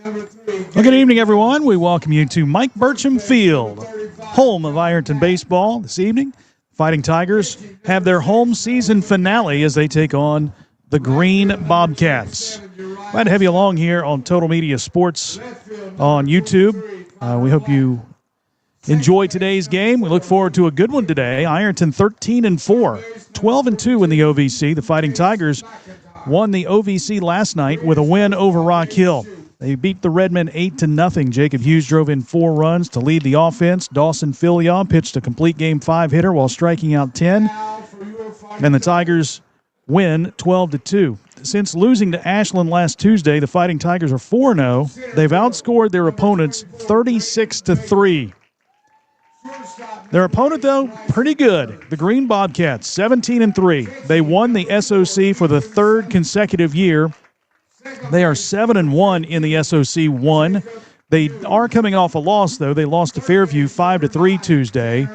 Well, good evening, everyone. We welcome you to Mike Burcham Field, home of Ironton baseball. This evening, Fighting Tigers have their home season finale as they take on the Green Bobcats. Glad to have you along here on Total Media Sports on YouTube. We hope you enjoy today's game. We look forward to a good one today. Ironton 13-4, 12-2 in the OVC. The Fighting Tigers won the OVC last night with a win over Rock Hill. They beat the Redmen 8-0. Jacob Hughes drove in 4 runs to lead the offense. Dawson Filion pitched a complete game 5 hitter while striking out 10. And the Tigers win 12-2. Since losing to Ashland last Tuesday, the Fighting Tigers are 4-0. They've outscored their opponents 36-3. Their opponent, though, pretty good. The Green Bobcats, 17-3. They won the SOC for the 3rd consecutive year. They are 7-1 in the SOC 1. They are coming off a loss, though. They lost to Fairview 5-3 Tuesday.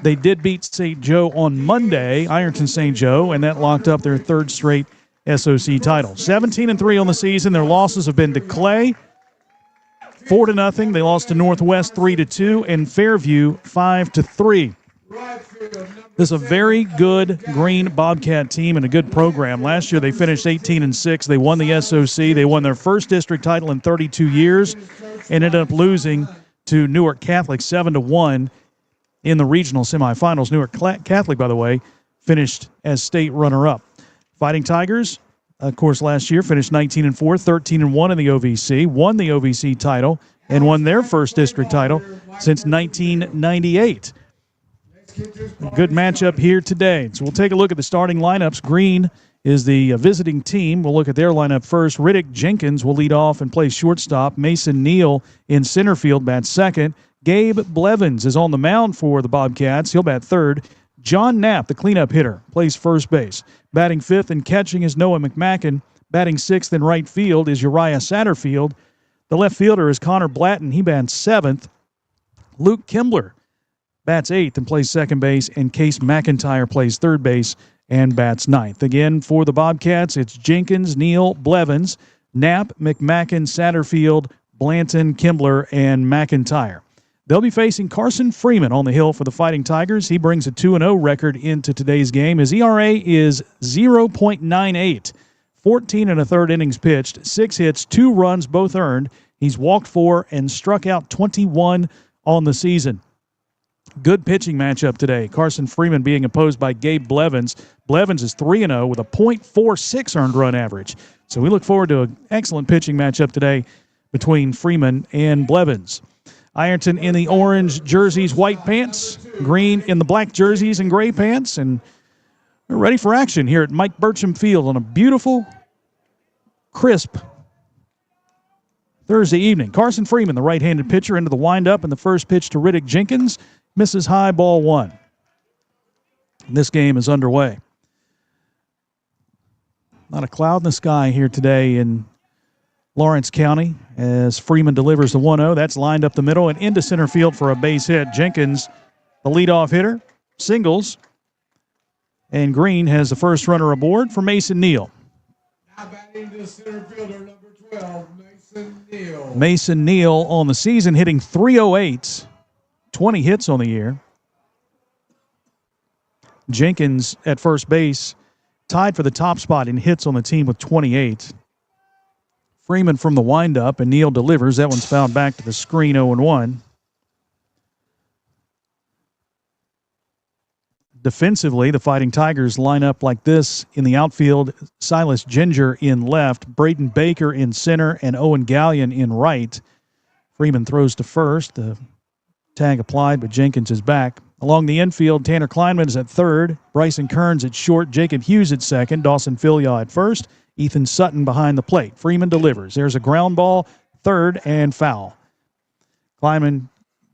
They did beat St. Joe on Monday, Ironton St. Joe, and that locked up their 3rd straight SOC title. 17-3 on the season. Their losses have been to Clay, 4-0. They lost to Northwest 3-2, and Fairview 5-3. This is a very good Green Bobcat team and a good program. Last year they finished 18-6. They won the SOC. They won their first district title in 32 years and ended up losing to Newark Catholic 7-1 in the regional semifinals. Newark Catholic, by the way, finished as state runner-up. Fighting Tigers, of course, last year finished 19-4, 13-1 in the OVC, won the OVC title, and won their first district title since 1998. A good matchup here today. So we'll take a look at the starting lineups. Green is the visiting team. We'll look at their lineup first. Riddick Jenkins will lead off and play shortstop. Mason Neal in center field bats second. Gabe Blevins is on the mound for the Bobcats. He'll bat third. John Knapp, the cleanup hitter, plays first base. Batting fifth and catching is Noah McMacken. Batting sixth in right field is Uriah Satterfield. The left fielder is Connor Blatton. He bats seventh. Luke Kimbler bats eighth and plays second base, and Case McIntyre plays third base and bats ninth. Again, for the Bobcats, it's Jenkins, Neal, Blevins, Knapp, McMacken, Satterfield, Blanton, Kimbler, and McIntyre. They'll be facing Carson Freeman on the hill for the Fighting Tigers. He brings a 2-0 record into today's game. His ERA is 0.98, 14 1/3 innings pitched, 6 hits, 2 runs, both earned. He's walked 4 and struck out 21 on the season. Good pitching matchup today. Carson Freeman being opposed by Gabe Blevins. Blevins is 3-0 with a .46 earned run average. So we look forward to an excellent pitching matchup today between Freeman and Blevins. Ironton in the orange jerseys, white pants. Green in the black jerseys and gray pants. And we're ready for action here at Mike Burcham Field on a beautiful, crisp Thursday evening. Carson Freeman, the right-handed pitcher, into the windup, and the first pitch to Riddick Jenkins. Misses high, ball 1. This game is underway. Not a cloud in the sky here today in Lawrence County as Freeman delivers the 1-0. That's lined up the middle and into center field for a base hit. Jenkins, the leadoff hitter, singles, and Green has the first runner aboard for Mason Neal. Now batting to center fielder number 12, Mason Neal. Mason Neal on the season hitting .308. 20 hits on the year. Jenkins at first base, tied for the top spot in hits on the team with 28. Freeman from the windup, and Neal delivers. That one's fouled back to the screen, 0-1. Defensively, the Fighting Tigers line up like this in the outfield. Silas Ginger in left, Braden Baker in center, and Owen Gallion in right. Freeman throws to first. The tag applied, but Jenkins is back. Along the infield, Tanner Kleinman is at third, Bryson Kearns at short, Jacob Hughes at second, Dawson Filion at first, Ethan Sutton behind the plate. Freeman delivers. There's a ground ball, third, and foul. Kleinman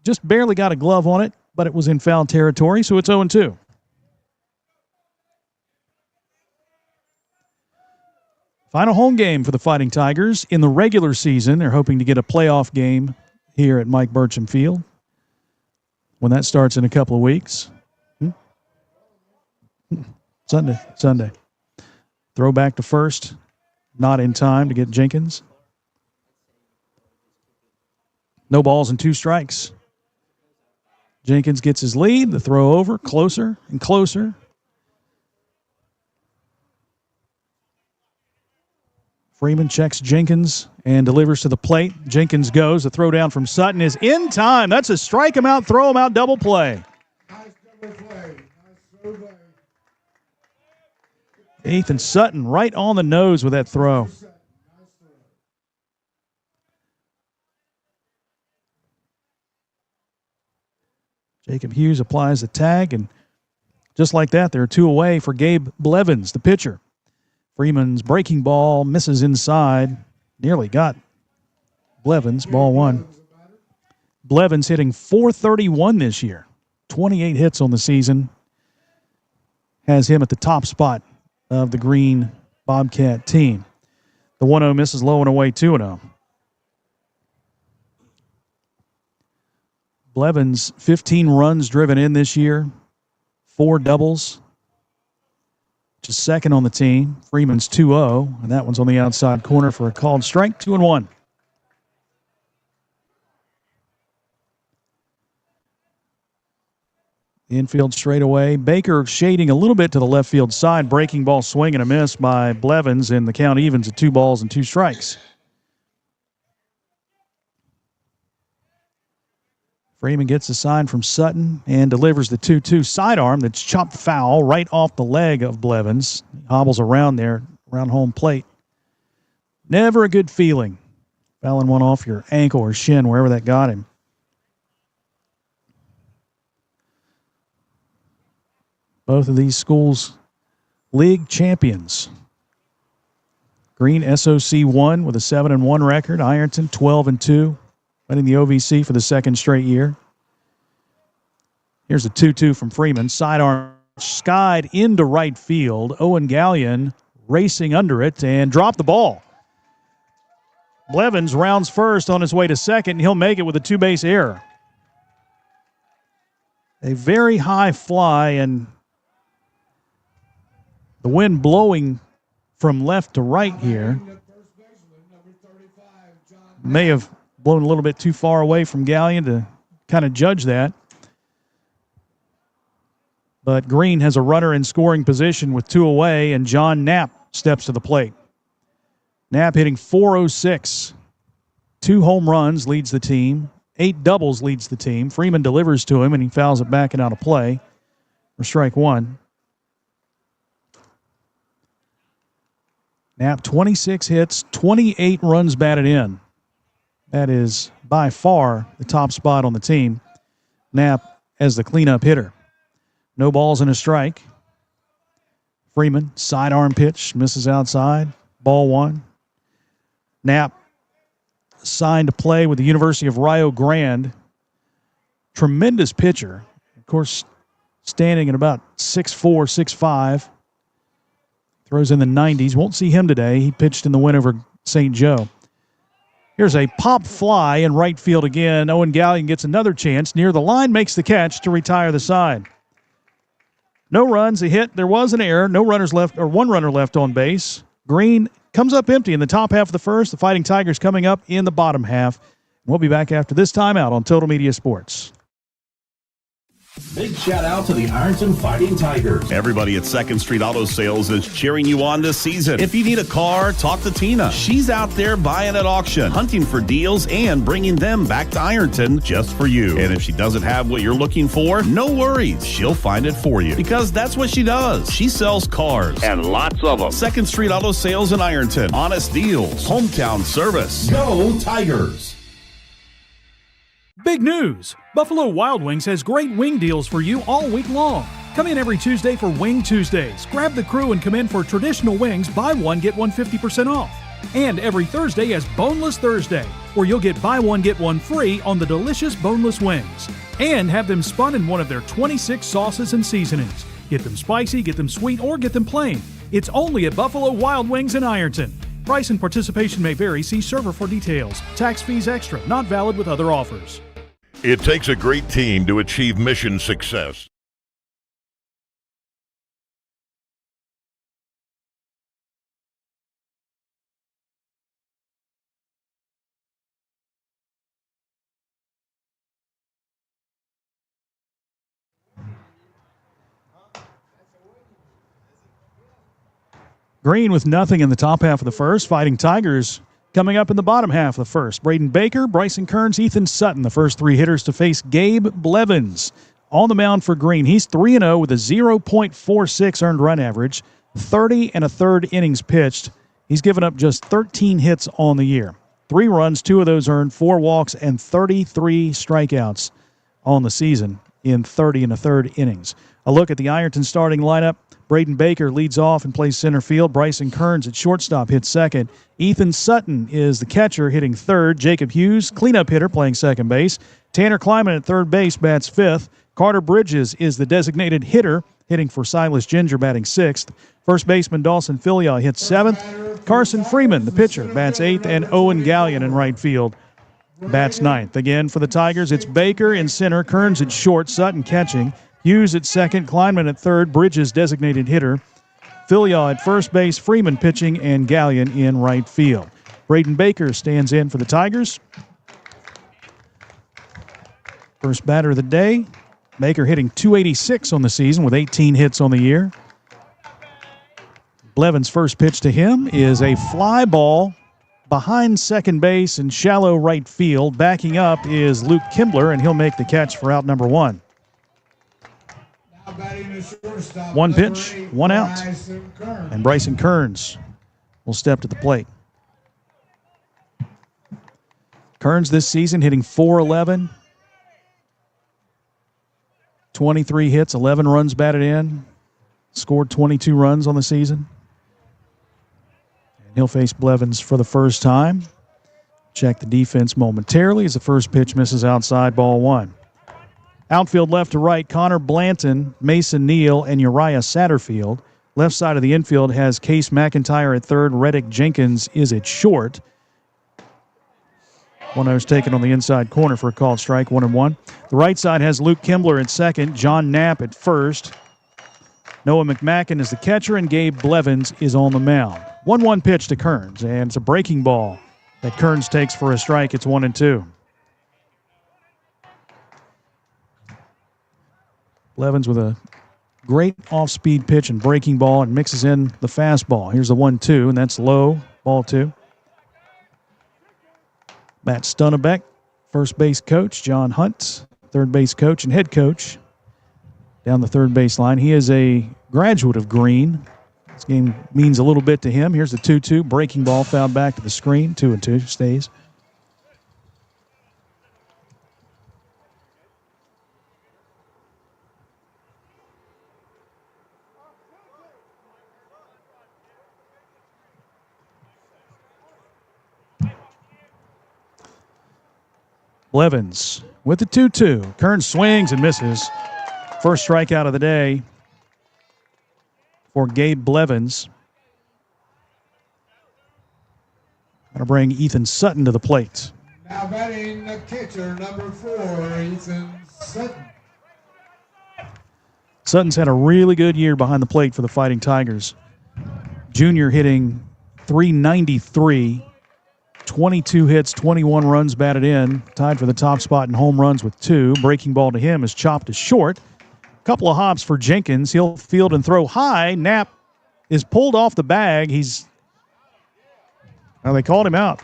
just barely got a glove on it, but it was in foul territory, so it's 0-2. Final home game for the Fighting Tigers in the regular season. They're hoping to get a playoff game here at Mike Burcham Field when that starts in a couple of weeks. Sunday. Throw back to first. Not in time to get Jenkins. No balls and 2 strikes. Jenkins gets his lead. The throw over, closer and closer. Freeman checks Jenkins and delivers to the plate. Jenkins goes. The throw down from Sutton is in time. That's a strike him out, throw him out, double play. Nice double play. Nice throw play. Ethan Sutton right on the nose with that throw. Nice throw. Jacob Hughes applies the tag, and just like that, they're 2 away for Gabe Blevins, the pitcher. Freeman's breaking ball misses inside. Nearly got Blevins, ball 1. Blevins hitting .431 this year. 28 hits on the season. Has him at the top spot of the Green Bobcat team. The 1-0 misses low and away, 2-0. Blevins, 15 runs driven in this year, 4 doubles, which is second on the team. Freeman's 2-0, and that one's on the outside corner for a called strike, 2-1. The infield straightaway. Baker shading a little bit to the left field side. Breaking ball swing and a miss by Blevins, and the count evens at 2 balls and 2 strikes. Freeman gets a sign from Sutton and delivers the 2-2 sidearm that's chopped foul right off the leg of Blevins. He hobbles around there, around home plate. Never a good feeling. Fouling one off your ankle or shin, wherever that got him. Both of these schools league champions. Green SOC 1 with a 7-1 record. Ironton 12-2. Winning the OVC for the 2nd straight year. Here's a 2-2 from Freeman. Sidearm skied into right field. Owen Gallion racing under it and dropped the ball. Blevins rounds first on his way to second. He'll make it with a 2-base error. A very high fly, and the wind blowing from left to right here may have blown a little bit too far away from Gallion to kind of judge that. But Green has a runner in scoring position with 2 away, and John Knapp steps to the plate. Knapp hitting .406. 2 home runs leads the team. 8 doubles leads the team. Freeman delivers to him, and he fouls it back and out of play for strike 1. Knapp, 26 hits, 28 runs batted in. That is by far the top spot on the team. Knapp as the cleanup hitter. No balls and a strike. Freeman, sidearm pitch, misses outside. Ball 1. Knapp signed to play with the University of Rio Grande. Tremendous pitcher. Of course, standing at about 6'4", 6'5". Throws in the 90s. Won't see him today. He pitched in the win over St. Joe. Here's a pop fly in right field again. Owen Gallion gets another chance. Near the line, makes the catch to retire the side. No runs, a hit. There was an error. No runners left, or 1 runner left on base. Green comes up empty in the top half of the first. The Fighting Tigers coming up in the bottom half. We'll be back after this timeout on Total Media Sports. Big shout out to the Ironton Fighting Tigers. Everybody at 2nd Street Auto Sales is cheering you on this season. If you need a car, talk to Tina. She's out there buying at auction, hunting for deals, and bringing them back to Ironton just for you. And if she doesn't have what you're looking for, no worries. She'll find it for you, because that's what she does. She sells cars, and lots of them. 2nd Street Auto Sales in Ironton. Honest deals. Hometown service. Go Tigers! Big news! Buffalo Wild Wings has great wing deals for you all week long. Come in every Tuesday for Wing Tuesdays. Grab the crew and come in for traditional wings, buy one, get one 50% off. And every Thursday is Boneless Thursday, where you'll get buy one, get one free on the delicious boneless wings. And have them spun in one of their 26 sauces and seasonings. Get them spicy, get them sweet, or get them plain. It's only at Buffalo Wild Wings in Ironton. Price and participation may vary. See server for details. Tax fees extra. Not valid with other offers. It takes a great team to achieve mission success. Green with nothing in the top half of the first. Fighting Tigers coming up in the bottom half of the first. Braden Baker, Bryson Kearns, Ethan Sutton, the first three hitters to face Gabe Blevins on the mound for Green. He's 3-0 with a 0.46 earned run average, 30 1/3 innings pitched. He's given up just 13 hits on the year. 3 runs, 2 of those earned, 4 walks, and 33 strikeouts on the season in 30 1/3 innings. A look at the Ironton starting lineup. Braden Baker leads off and plays center field. Bryson Kearns at shortstop hits second. Ethan Sutton is the catcher hitting third. Jacob Hughes, cleanup hitter, playing second base. Tanner Kleiman at third base bats fifth. Carter Bridges is the designated hitter hitting for Silas Ginger, batting sixth. First baseman Dawson Filion hits seventh. Carson Freeman, the pitcher, bats eighth. And Owen Gallion in right field bats ninth. Again, for the Tigers, it's Baker in center, Kearns at short, Sutton catching. Hughes at second, Kleinman at third, Bridges designated hitter, Filion at first base, Freeman pitching, and Gallion in right field. Braden Baker stands in for the Tigers. First batter of the day. Baker hitting .286 on the season with 18 hits on the year. Blevins' first pitch to him is a fly ball behind second base in shallow right field. Backing up is Luke Kimbler, and he'll make the catch for out number one. One pitch, one out, and Bryson Kearns will step to the plate. Kearns this season hitting .411, 23 hits, 11 runs batted in, scored 22 runs on the season. And he'll face Blevins for the first time. Check the defense momentarily as the first pitch misses outside, ball one. Outfield left to right, Connor Blanton, Mason Neal, and Uriah Satterfield. Left side of the infield has Case McIntyre at third. Reddick Jenkins is at short. 1-0's taken on the inside corner for a called strike, 1-1. The right side has Luke Kimbler at second, John Knapp at first. Noah McMacken is the catcher, and Gabe Blevins is on the mound. 1-1 pitch to Kearns, and it's a breaking ball that Kearns takes for a strike. It's 1-2. Blevins with a great off-speed pitch and breaking ball and mixes in the fastball. Here's the 1-2, and that's low, ball two. Matt Stunnebeck, first base coach. John Hunt, third base coach and head coach down the third base line. He is a graduate of Green. This game means a little bit to him. Here's the 2-2, breaking ball fouled back to the screen. 2-2, stays. Blevins with the 2-2. Kearns swings and misses. First strikeout of the day for Gabe Blevins. Going to bring Ethan Sutton to the plate. Now batting the catcher, number 4, Ethan Sutton. Sutton's had a really good year behind the plate for the Fighting Tigers. Junior hitting .393. 22 hits, 21 runs batted in, tied for the top spot in home runs with 2. Breaking ball to him is chopped to short. Couple of hops for Jenkins. He'll field and throw high. Knapp is pulled off the bag. They called him out.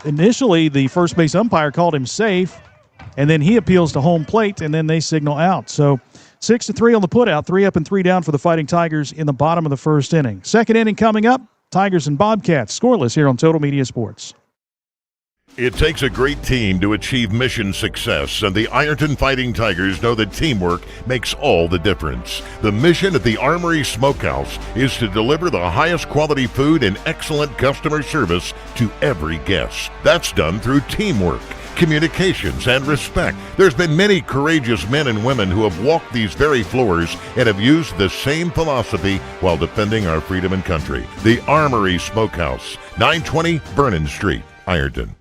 Initially, the first base umpire called him safe, and then he appeals to home plate, and then they signal out. So 6-3 on the putout, 3 up and 3 down for the Fighting Tigers in the bottom of the first inning. Second inning coming up, Tigers and Bobcats, scoreless here on Total Media Sports. It takes a great team to achieve mission success, and the Ironton Fighting Tigers know that teamwork makes all the difference. The mission at the Armory Smokehouse is to deliver the highest quality food and excellent customer service to every guest. That's done through teamwork, communications, and respect. There's been many courageous men and women who have walked these very floors and have used the same philosophy while defending our freedom and country. The Armory Smokehouse, 920 Vernon Street, Ironton.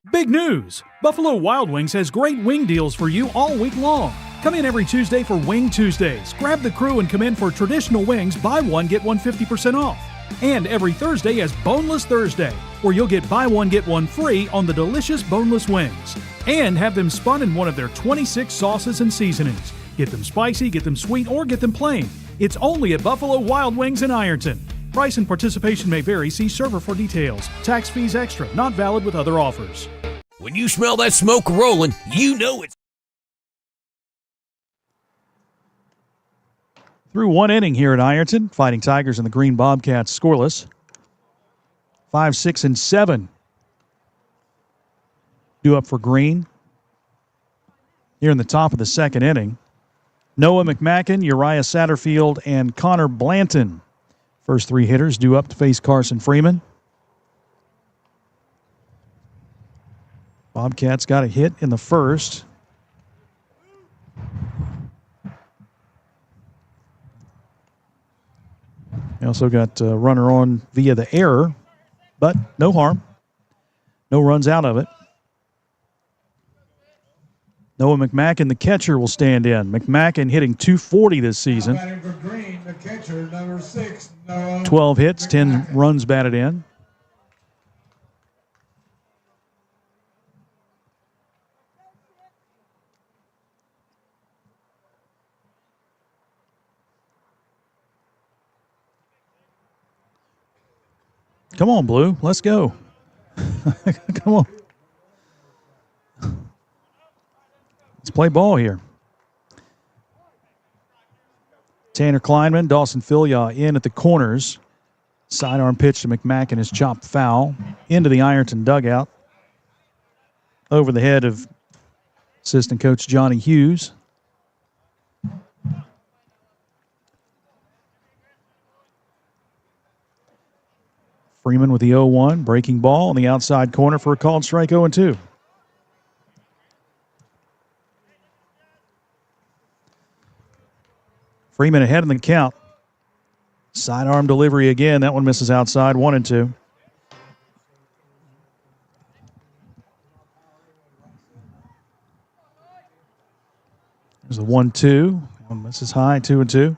Big news! Buffalo Wild Wings has great wing deals for you all week long. Come in every Tuesday for Wing Tuesdays. Grab the crew and come in for traditional wings, buy one, get one 50% off. And every Thursday is Boneless Thursday, where you'll get buy one, get one free on the delicious boneless wings. And have them spun in one of their 26 sauces and seasonings. Get them spicy, get them sweet, or get them plain. It's only at Buffalo Wild Wings in Ironton. Price and participation may vary. See server for details. Tax fees extra. Not valid with other offers. When you smell that smoke rolling, you know it's... Through one inning here at Ironton, Fighting Tigers and the Green Bobcats scoreless. 5, 6, and 7. Due up for Green. Here in the top of the second inning. Noah McMacken, Uriah Satterfield, and Connor Blanton. First three hitters due up to face Carson Freeman. Bobcats got a hit in the first. They also got a runner on via the error, but no harm. No runs out of it. Noah McMacken, the catcher, will stand in. McMacken hitting .240 this season. Batting for Green, the catcher, number 6, Noah 12 hits, 10 McMacken. runs batted in. Come on, Blue. Let's go. Come on. Let's play ball here. Tanner Kleinman, Dawson Filia in at the corners. Sidearm pitch to McMacken is chopped foul into the Ironton dugout. Over the head of assistant coach Johnny Hughes. Freeman with the 0-1, breaking ball on the outside corner for a called strike 0-2. Freeman ahead in the count. Sidearm delivery again. That one misses outside, 1-2. There's the 1-2. One misses high, 2-2. There's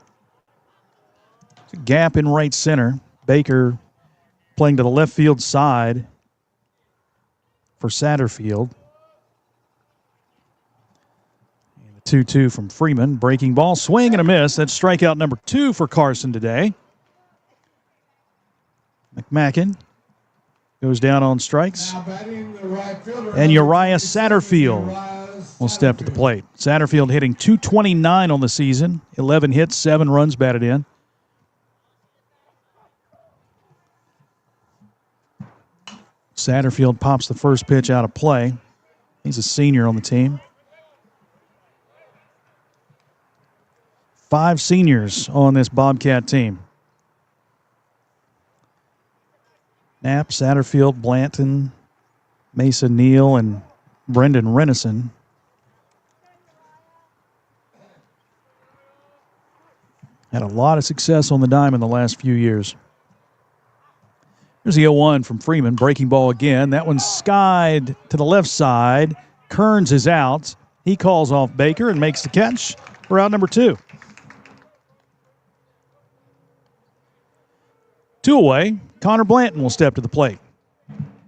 a gap in right center. Baker playing to the left field side for Satterfield. And the 2-2 from Freeman. Breaking ball, swing and a miss. That's strikeout number 2 for Carson today. McMacken goes down on strikes. Now batting the right fielder, And number Uriah 26, Satterfield Uriah will step to the Satterfield. plate. Satterfield hitting .229 on the season. 11 hits, 7 runs batted in. Satterfield pops the first pitch out of play. He's a senior on the team. 5 seniors on this Bobcat team. Knapp, Satterfield, Blanton, Mason Neal, and Brendan Rennison. Had a lot of success on the dime in the last few years. Here's the 0-1 from Freeman. Breaking ball again. That one's skied to the left side. Kearns is out. He calls off Baker and makes the catch for out number 2. 2 away. Connor Blanton will step to the plate.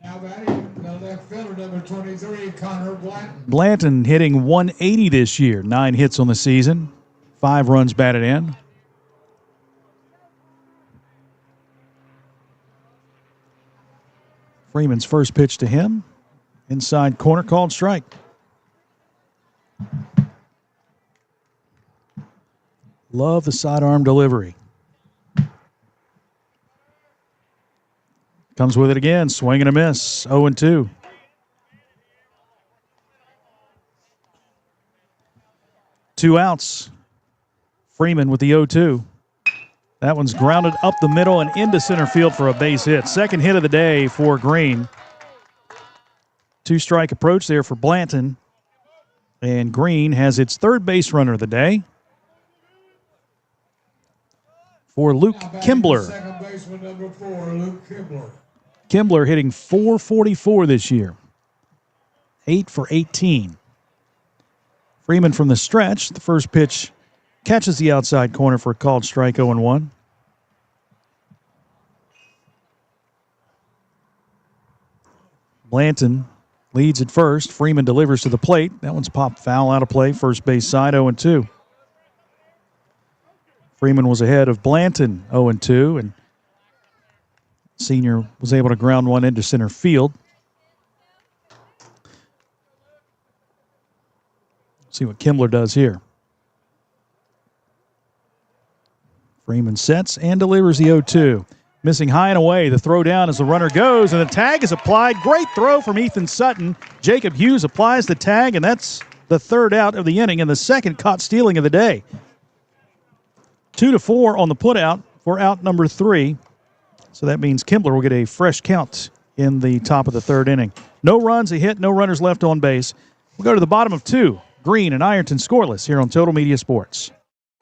Now batting the left fielder, number 23, Connor Blanton. Blanton hitting .180 this year. 9 hits on the season. 5 runs batted in. Freeman's first pitch to him. Inside corner, called strike. Love the sidearm delivery. Comes with it again. Swing and a miss. 0-2. Two outs. Freeman with the 0-2. That one's grounded up the middle and into center field for a base hit. Second hit of the day for Green. 2-strike approach there for Blanton. And Green has its third base runner of the day for Luke Now batting the Kimbler. second baseman, number 4, Luke Kimbler. Kimbler hitting .444 this year. 8 for 18. Freeman from the stretch. The first pitch catches the outside corner for a called strike 0-1. Blanton leads at first. Freeman delivers to the plate. That one's popped foul out of play. First base side 0-2. Freeman was ahead of Blanton 0-2. And Senior was able to ground one into center field. See what Kimbler does here. Freeman sets and delivers the 0-2. Missing high and away. The throw down as the runner goes, and the tag is applied. Great throw from Ethan Sutton. Jacob Hughes applies the tag, and that's the third out of the inning and the second caught stealing of the day. 2-4 on the putout for out number 3. So that means Kimbler will get a fresh count in the top of the third inning. No runs, a hit, no runners left on base. We'll go to the bottom of 2. Green and Ironton scoreless here on Total Media Sports.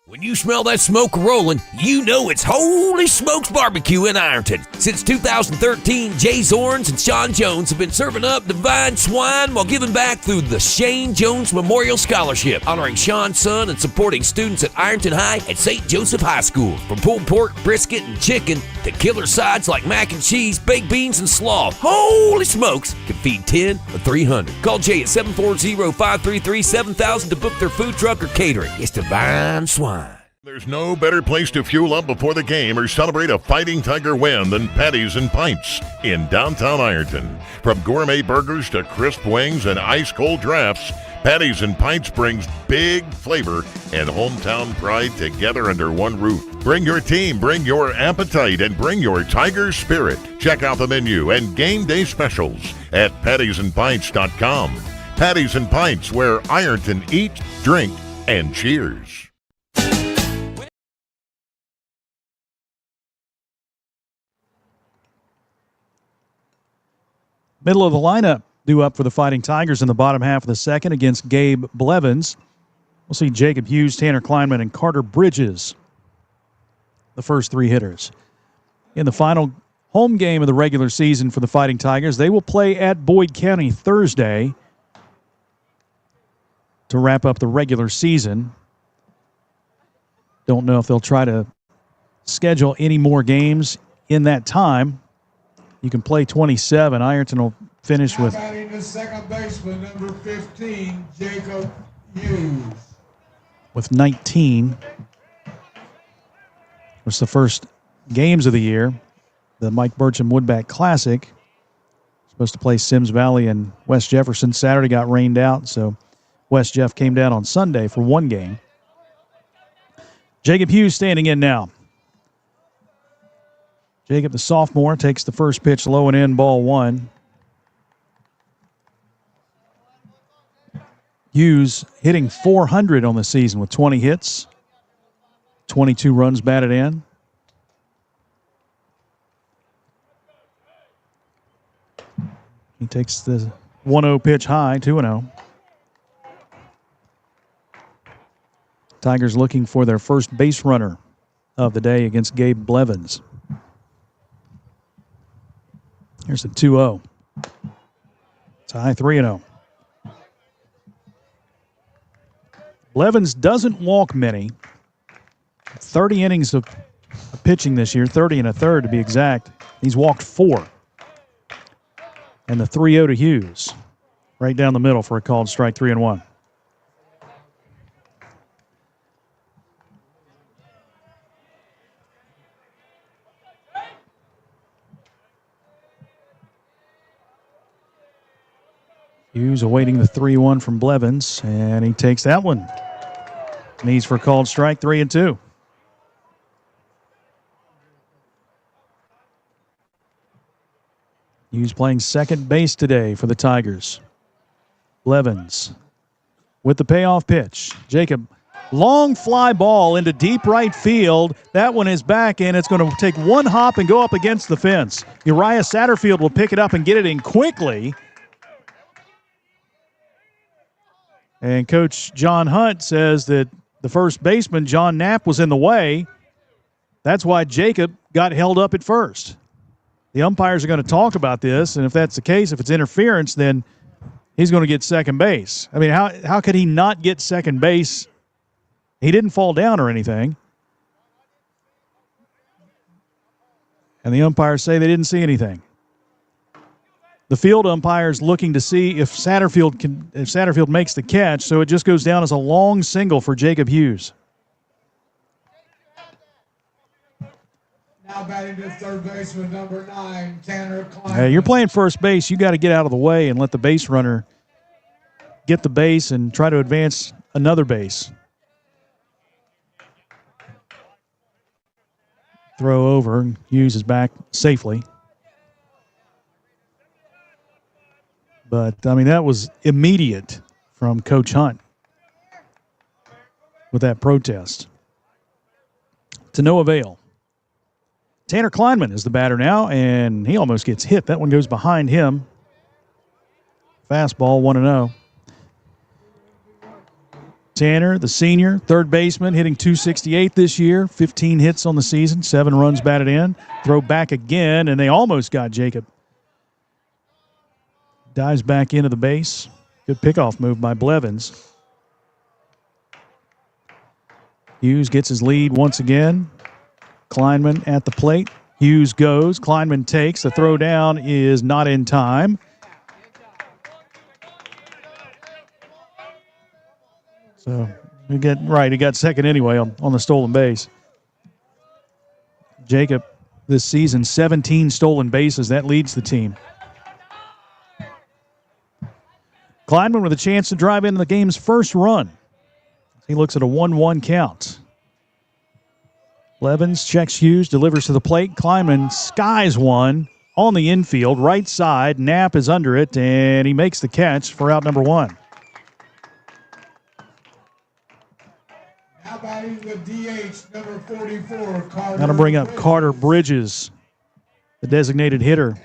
When you smell that smoke rolling, you know it's Holy Smokes Barbecue in Ironton. Since 2013, Jay Zorns and Sean Jones have been serving up divine swine while giving back through the Shane Jones Memorial Scholarship, honoring Sean's son and supporting students at Ironton High and St. Joseph High School. From pulled pork, brisket, and chicken to killer sides like mac and cheese, baked beans, and slaw, Holy Smokes can feed 10 or 300. Call Jay at 740-533-7000 to book their food truck or catering. It's divine swine. There's no better place to fuel up before the game or celebrate a Fighting Tiger win than Patties and Pints in downtown Ironton. From gourmet burgers to crisp wings and ice-cold drafts, Patties and Pints brings big flavor and hometown pride together under one roof. Bring your team, bring your appetite, and bring your Tiger spirit. Check out the menu and game day specials at pattiesandpints.com. Patties and Pints, where Ironton eat, drink, and cheers. Middle of the lineup due up for the Fighting Tigers in the bottom half of the second against Gabe Blevins. We'll see Jacob Hughes, Tanner Kleinman, and Carter Bridges, the first 3 hitters. In the final home game of the regular season for the Fighting Tigers, they will play at Boyd County Thursday to wrap up the regular season. Don't know if they'll try to schedule any more games in that time. You can play 27. Ironton will finish with... Batting the second baseman, number 15, Jacob Hughes. With 19. It's the first games of the year. The Mike Burcham Woodback Classic. Supposed to play Sims Valley and West Jefferson. Saturday got rained out, so West Jeff came down on Sunday for one game. Jacob Hughes standing in now. Jacob, the sophomore, takes the first pitch low and in, ball 1. Hughes hitting .400 on the season with 20 hits, 22 runs batted in. He takes the 1-0 pitch high, 2-0. Tigers looking for their first base runner of the day against Gabe Blevins. Here's the 2-0. It's a high 3-0. Blevins doesn't walk many. 30 innings of pitching this year, 30 1/3 to be exact. He's walked 4. And the 3-0 to Hughes. Right down the middle for a called strike, 3-1. Hughes awaiting the 3-1 from Blevins, and he takes that one. Needs for a called strike, 3-2. Hughes playing second base today for the Tigers. Blevins with the payoff pitch. Jacob, long fly ball into deep right field. That one is back, and it's going to take one hop and go up against the fence. Uriah Satterfield will pick it up and get it in quickly. And Coach John Hunt says that the first baseman, John Knapp, was in the way. That's why Jacob got held up at first. The umpires are going to talk about this, and if that's the case, if it's interference, then he's going to get second base. I mean, how could he not get second base? He didn't fall down or anything. And the umpires say they didn't see anything. The field umpire's looking to see if Satterfield makes the catch, so it just goes down as a long single for Jacob Hughes. Now batting to third baseman, number 9, Tanner Klein. Hey, you're playing first base. You got to get out of the way and let the base runner get the base and try to advance another base. Throw over, and Hughes is back safely. But, I mean, that was immediate from Coach Hunt with that protest. To no avail. Tanner Kleinman is the batter now, and he almost gets hit. That one goes behind him. Fastball, 1-0. Tanner, the senior, third baseman, hitting .268 this year, 15 hits on the season, 7 runs batted in. Throw back again, and they almost got Jacob. Dives back into the base. Good pickoff move by Blevins. Hughes gets his lead once again. Kleinman at the plate. Hughes goes. Kleinman takes. The throw down is not in time. So he got second anyway on the stolen base. Jacob, this season, 17 stolen bases. That leads the team. Kleinman with a chance to drive into the game's first run. He looks at a 1-1 count. Blevins checks Hughes, delivers to the plate. Kleinman skies one on the infield, right side. Knapp is under it, and he makes the catch for out number 1. Now batting the DH, number 44, Carter. Got to bring up Carter Bridges, the designated hitter.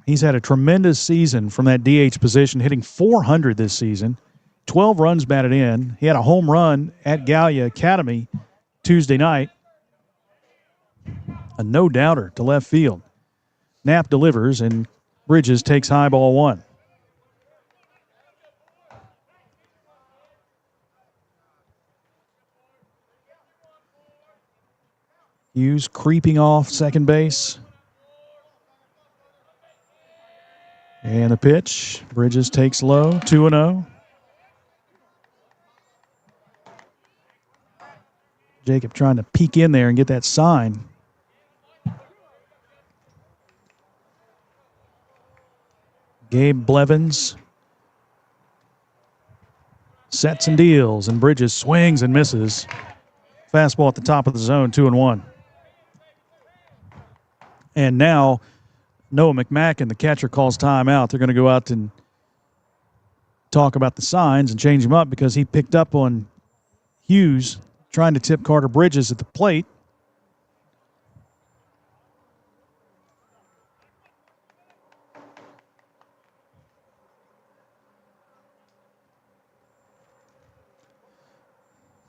He's had a tremendous season from that DH position, hitting .400 this season. 12 runs batted in. He had a home run at Gallia Academy Tuesday night. A no-doubter to left field. Knapp delivers, and Bridges takes high ball 1. Hughes creeping off second base. And the pitch. Bridges takes low, 2-0. Jacob trying to peek in there and get that sign. Gabe Blevins sets and deals, and Bridges swings and misses. Fastball at the top of the zone, 2-1. And now Noah McMacken, the catcher, calls timeout. They're going to go out and talk about the signs and change him up because he picked up on Hughes trying to tip Carter Bridges at the plate.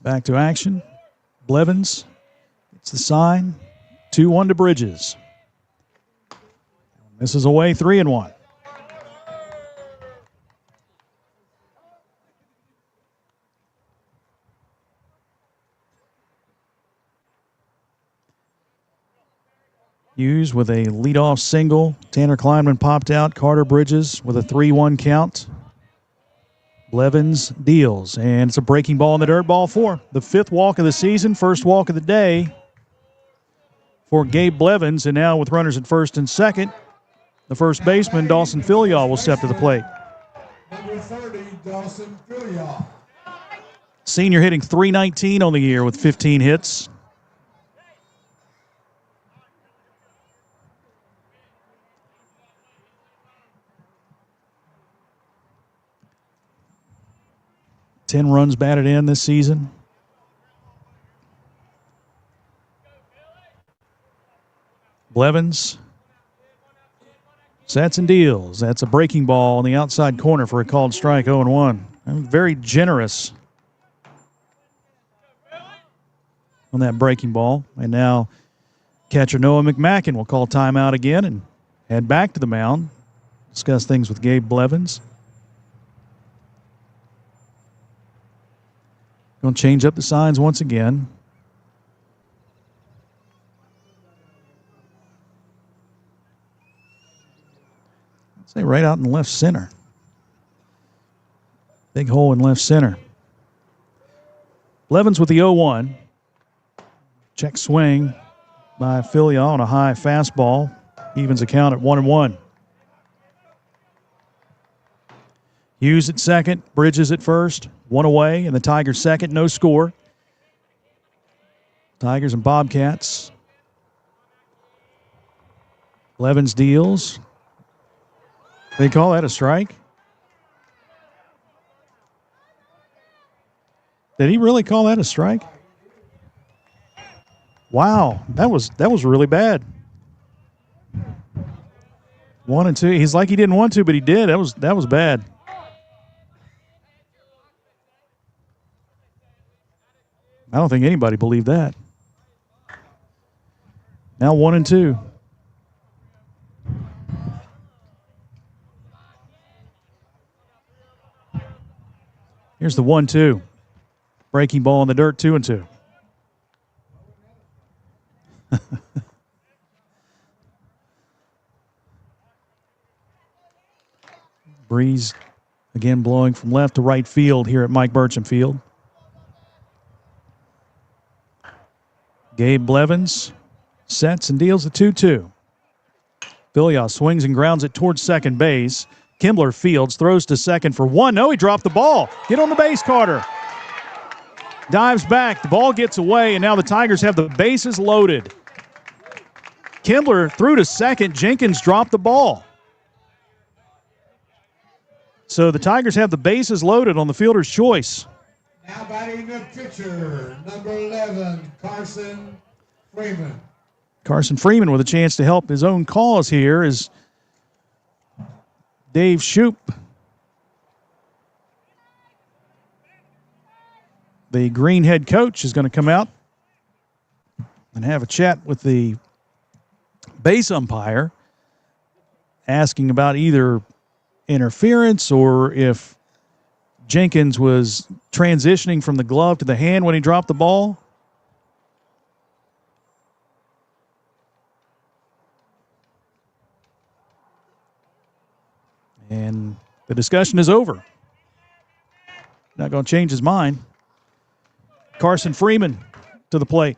Back to action. Blevins gets the sign. 2-1 to Bridges. This is away, 3-1. Hughes with a leadoff single. Tanner Kleinman popped out. Carter Bridges with a 3-1 count. Blevins deals, and it's a breaking ball in the dirt, ball 4. The 5th walk of the season, first walk of the day for Gabe Blevins, and now with runners at first and second, the first baseman, Dawson Filial, will step to the plate. Number 30, Dawson Filial. Senior hitting .319 on the year with 15 hits. Ten runs batted in this season. Blevins sets and deals. That's a breaking ball on the outside corner for a called strike, 0-1. Very generous on that breaking ball. And now catcher Noah McMacken will call timeout again and head back to the mound. Discuss things with Gabe Blevins. Going to change up the signs once again. I'd say right out in left center. Big hole in left center. Blevins with the 0-1. Check swing by Filia on a high fastball. Evens the count at 1-1. Hughes at second, Bridges at first, one away, and the Tigers second, no score. Tigers and Bobcats. Blevins deals. They call that a strike? Did he really call that a strike? Wow, that was really bad. 1-2. He's like he didn't want to, but he did. That was bad. I don't think anybody believed that. Now 1-2. Here's the 1-2. Breaking ball in the dirt, 2-2. Breeze again blowing from left to right field here at Mike Burcham Field. Gabe Blevins sets and deals a 2-2. Filia swings and grounds it towards second base. Kimbler fields, throws to second for one. No, he dropped the ball. Get on the base, Carter. Dives back. The ball gets away, and now the Tigers have the bases loaded. Kimbler threw to second. Jenkins dropped the ball. So the Tigers have the bases loaded on the fielder's choice. Now batting the pitcher, number 11, Carson Freeman. Carson Freeman with a chance to help his own cause here is Dave Shoup. The Green head coach is going to come out and have a chat with the base umpire, asking about either interference or if Jenkins was transitioning from the glove to the hand when he dropped the ball. And the discussion is over. Not going to change his mind. Carson Freeman to the plate.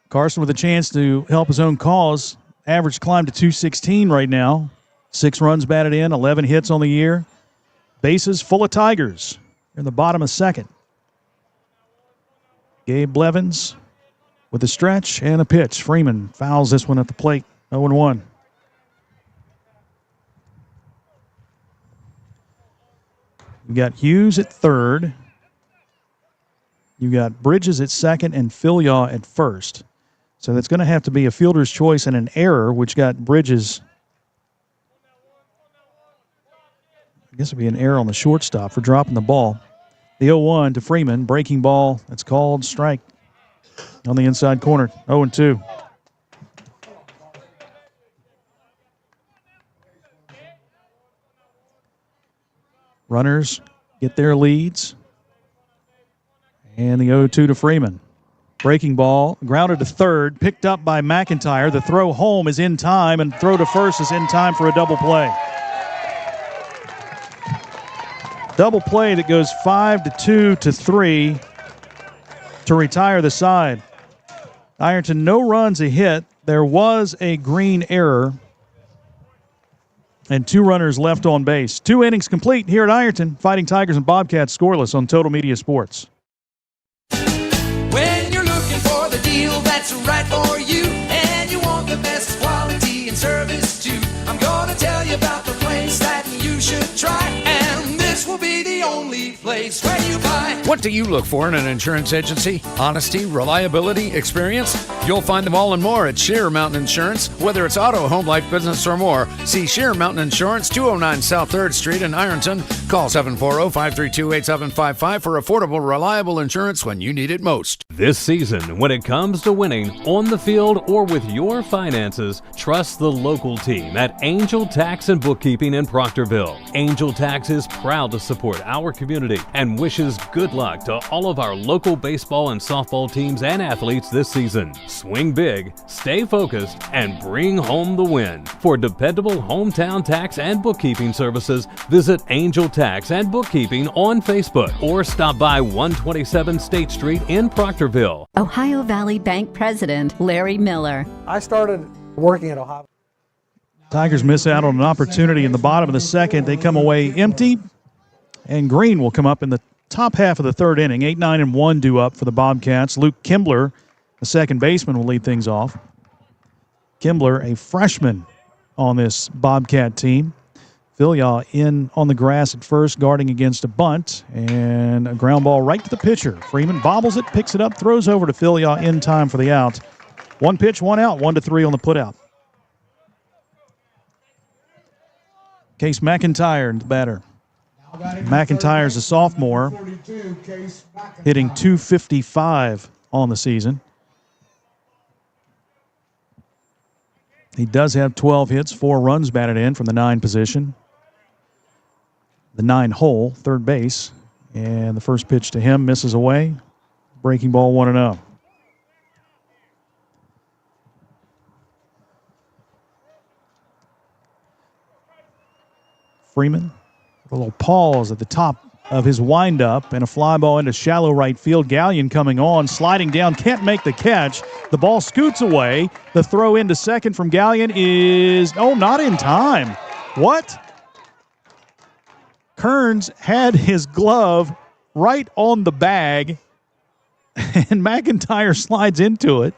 Carson with a chance to help his own cause. Average climbed to 216 right now. 6 runs batted in, 11 hits on the year. Bases full of Tigers. They're in the bottom of second. Gabe Blevins with a stretch and a pitch. Freeman fouls this one at the plate. 0-1. You got Hughes at third. You got Bridges at second and Filia at first. So that's going to have to be a fielder's choice and an error, which got Bridges. I guess it'd be an error on the shortstop for dropping the ball. The 0-1 to Freeman. Breaking ball. That's called strike on the inside corner. 0-2. Runners get their leads. And the 0-2 to Freeman. Breaking ball, grounded to third, picked up by McIntyre. The throw home is in time, and throw to first is in time for a double play. Double play that goes 5-2 to 3 to retire the side. Ironton, no runs, a hit. There was a Green error. And 2 runners left on base. 2 innings complete here at Ironton. Fighting Tigers and Bobcats scoreless on Total Media Sports. When you're looking for the deal that's right for you, and you want the best quality and service too, I'm gonna tell you about the place that you should try, and this will be the only place where you buy. What do you look for in an insurance agency? Honesty, reliability, experience? You'll find them all and more at Sheer Mountain Insurance. Whether it's auto, home, life, business, or more, see Sheer Mountain Insurance, 209 South 3rd Street in Ironton. Call 740-532-8755 for affordable, reliable insurance when you need it most. This season, when it comes to winning on the field or with your finances, trust the local team at Angel Tax and Bookkeeping in Proctorville. Angel Tax is proud to support our community and wishes good luck to all of our local baseball and softball teams and athletes this season. Swing big, stay focused, and bring home the win. For dependable hometown tax and bookkeeping services, visit Angel Tax and Bookkeeping on Facebook or stop by 127 State Street in Proctorville Proctorville. Ohio Valley Bank President Larry Miller. I started working at Ohio. Tigers miss out on an opportunity in the bottom of the second. They come away empty, and Green will come up in the top half of the third inning. 8, 9, and 1 due up for the Bobcats. Luke Kimbler, the second baseman, will lead things off. Kimbler, a freshman on this Bobcat team. Philyaw in on the grass at first, guarding against a bunt, and a ground ball right to the pitcher. Freeman bobbles it, picks it up, throws over to Philyaw in time for the out. 1 pitch, 1 out, 1-3 on the putout. Case McIntyre, the batter. McIntyre's a sophomore, hitting .255 on the season. He does have 12 hits, 4 runs batted in from the 9 position. The 9 hole, third base. And the first pitch to him misses away. Breaking ball 1-0. Freeman, a little pause at the top of his windup, and a fly ball into shallow right field. Gallion coming on, sliding down, can't make the catch. The ball scoots away. The throw into second from Gallion is, not in time. What? Kearns had his glove right on the bag, and McIntyre slides into it.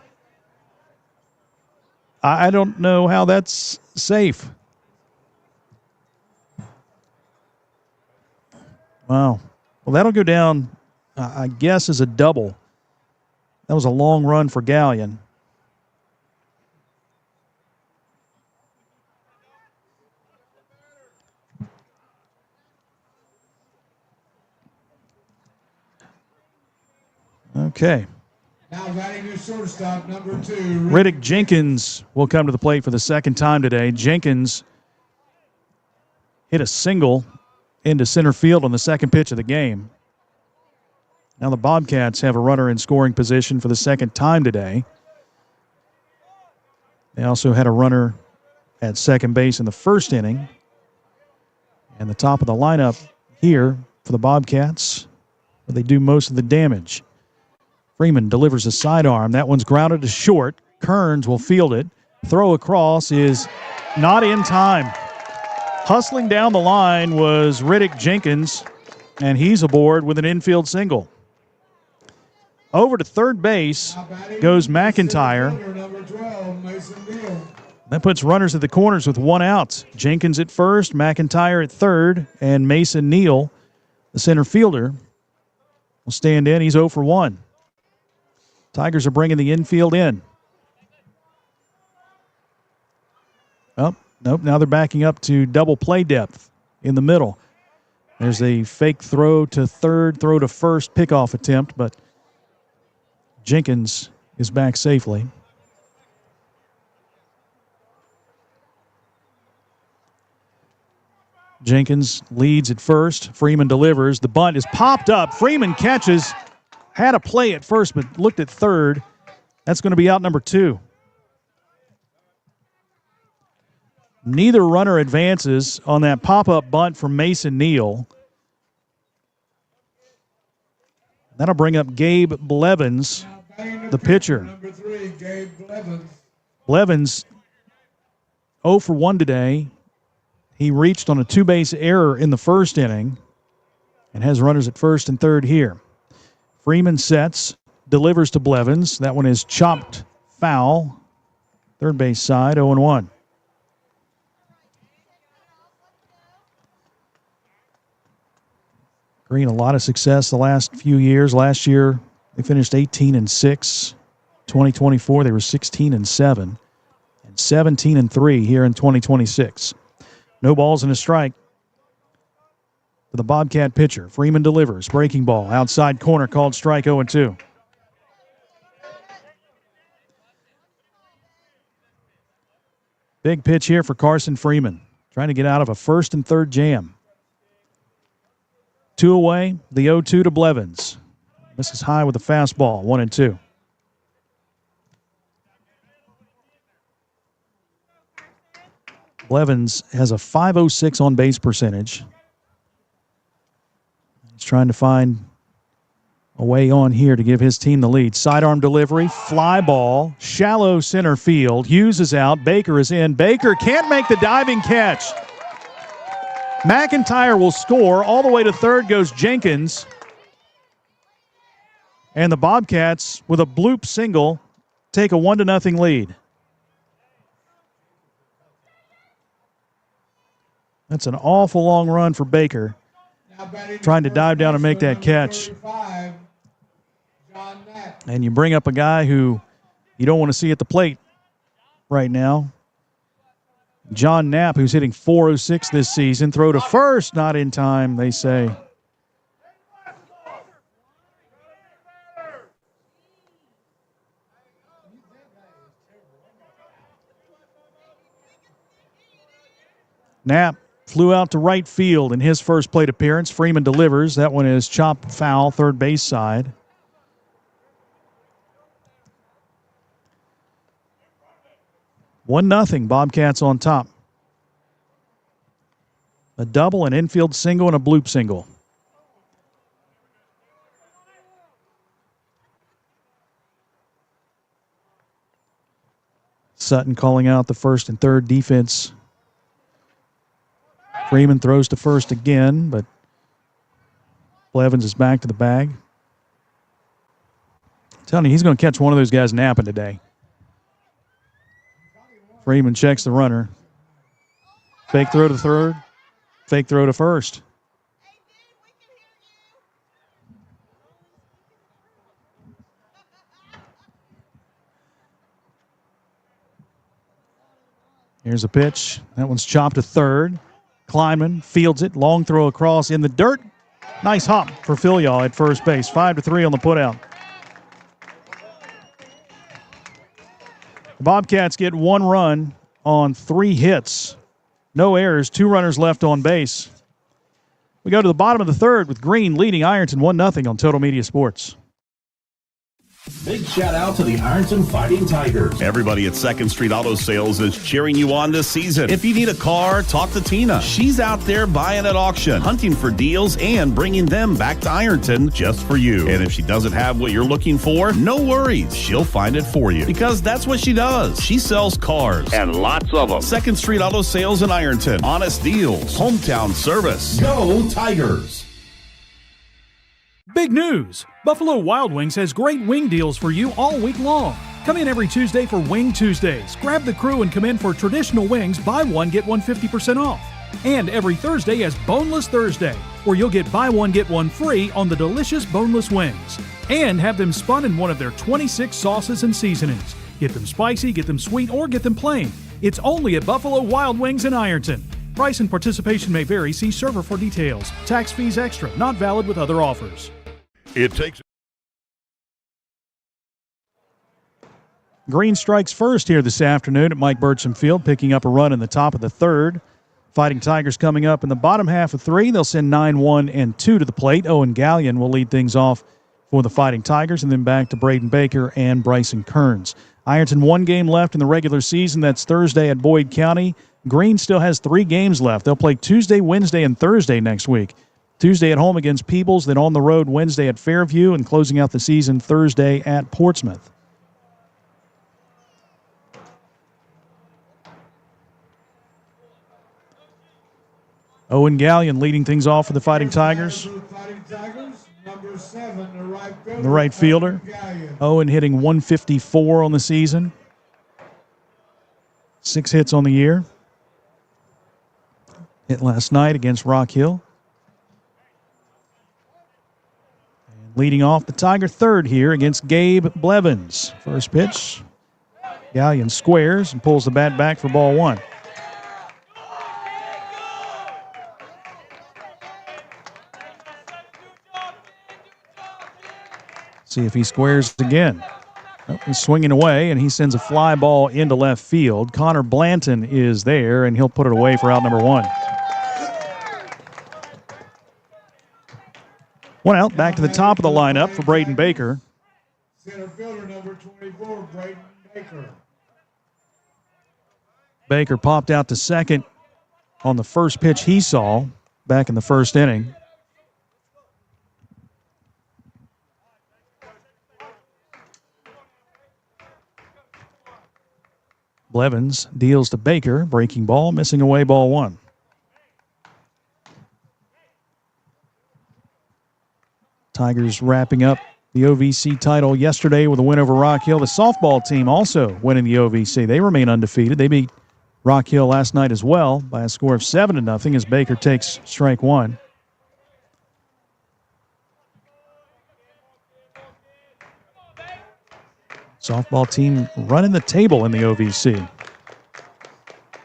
I don't know how that's safe. Wow. Well, that'll go down, I guess, as a double. That was a long run for Gallion. Okay. Now batting your shortstop, number 2. Riddick Jenkins will come to the plate for the second time today. Jenkins hit a single into center field on the second pitch of the game. Now the Bobcats have a runner in scoring position for the second time today. They also had a runner at second base in the first inning. And the top of the lineup here for the Bobcats, where they do most of the damage. Freeman delivers a sidearm. That one's grounded to short. Kearns will field it. Throw across is not in time. Hustling down the line was Riddick Jenkins, and he's aboard with an infield single. Over to third base goes McIntyre. That puts runners at the corners with 1 out. Jenkins at first, McIntyre at third, and Mason Neal, the center fielder, will stand in. He's 0 for 1. Tigers are bringing the infield in. Nope, now they're backing up to double play depth in the middle. There's a fake throw to third, throw to first, pickoff attempt, but Jenkins is back safely. Jenkins leads at first. Freeman delivers. The bunt is popped up. Freeman catches. Had a play at first, but looked at third. That's going to be out number 2. Neither runner advances on that pop-up bunt from Mason Neal. That'll bring up Gabe Blevins, the pitcher. Number 3, Gabe Blevins. Blevins 0 for 1 today. He reached on a 2-base error in the first inning and has runners at first and third here. Freeman sets, delivers to Blevins. That one is chopped foul. Third base side, 0-1. Green, a lot of success the last few years. Last year, they finished 18-6. 2024, they were 16-7. And 17-3 here in 2026. No balls and a strike for the Bobcat pitcher. Freeman delivers. Breaking ball. Outside corner called strike, 0-2. Big pitch here for Carson Freeman. Trying to get out of a first and third jam. 2 away, the 0-2 to Blevins. Misses high with a fastball, 1-2. Blevins has a .506 on base percentage. He's trying to find away on here to give his team the lead. Sidearm delivery, fly ball, shallow center field. Hughes is out. Baker is in. Baker can't make the diving catch. McIntyre will score. All the way to third goes Jenkins. And the Bobcats, with a bloop single, take a 1-0 lead. That's an awful long run for Baker, trying to dive down and make that catch. And you bring up a guy who you don't want to see at the plate right now. John Knapp, who's hitting .406 this season. Throw to first, not in time, they say. Knapp flew out to right field in his first plate appearance. Freeman delivers. That one is chopped foul, third base side. One nothing. Bobcats on top. A double, an infield single, and a bloop single. Sutton calling out the first and third defense. Freeman throws to first again, but Blevins is back to the bag. I'm telling you, he's going to catch one of those guys napping today. Freeman checks the runner. Fake throw to third. Fake throw to first. Here's a pitch. That one's chopped to third. Kleinman fields it. Long throw across in the dirt. Nice hop for Filial at first base. 5-3 on the putout. The Bobcats get one run on 3 hits. No errors, 2 runners left on base. We go to the bottom of the third with Green leading Ironton 1-0 on Total Media Sports. Big shout out to the Ironton Fighting Tigers. Everybody at 2nd Street Auto Sales is cheering you on this season. If you need a car, talk to Tina. She's out there buying at auction, hunting for deals, and bringing them back to Ironton just for you. And if she doesn't have what you're looking for, no worries. She'll find it for you because that's what she does. She sells cars and lots of them. 2nd Street Auto Sales in Ironton. Honest deals. Hometown service. Go Tigers! Big news! Buffalo Wild Wings has great wing deals for you all week long. Come in every Tuesday for Wing Tuesdays. Grab the crew and come in for traditional wings, buy one, get one 50% off. And every Thursday is Boneless Thursday, where you'll get buy one, get one free on the delicious boneless wings. And have them spun in one of their 26 sauces and seasonings. Get them spicy, get them sweet, or get them plain. It's only at Buffalo Wild Wings in Ironton. Price and participation may vary. See server for details. Tax fees extra. Not valid with other offers. It takes. Green strikes first here this afternoon at Mike Burcham Field, picking up a run in the top of the third. Fighting Tigers coming up in the bottom half of 3. They'll send 9-1 and 2 to the plate. Owen Gallion will lead things off for the Fighting Tigers, and then back to Braden Baker and Bryson Kearns. Ironton 1 game left in the regular season. That's Thursday at Boyd County. Green still has 3 games left. They'll play Tuesday, Wednesday, and Thursday next week. Tuesday at home against Peebles, then on the road Wednesday at Fairview, and closing out the season Thursday at Portsmouth. Owen Gallion leading things off for the Fighting Tigers. Number 7, the right fielder. Owen hitting .154 on the season. 6 hits on the year. Hit last night against Rock Hill. And leading off the Tiger third here against Gabe Blevins. First pitch. Gallion squares and pulls the bat back for ball 1. See if he squares again. Oh, he's swinging away, and he sends a fly ball into left field. Connor Blanton is there, and he'll put it away for out number 1. 1 out, back to the top of the lineup for Braden Baker. Center fielder number 24, Braden Baker. Baker popped out to second on the first pitch he saw back in the first inning. Blevins deals to Baker. Breaking ball, missing away, ball one. Tigers wrapping up the OVC title yesterday with a win over Rock Hill. The softball team also winning the OVC. They remain undefeated. They beat Rock Hill last night as well by a score of 7-0 as Baker takes strike one. Softball team running the table in the OVC.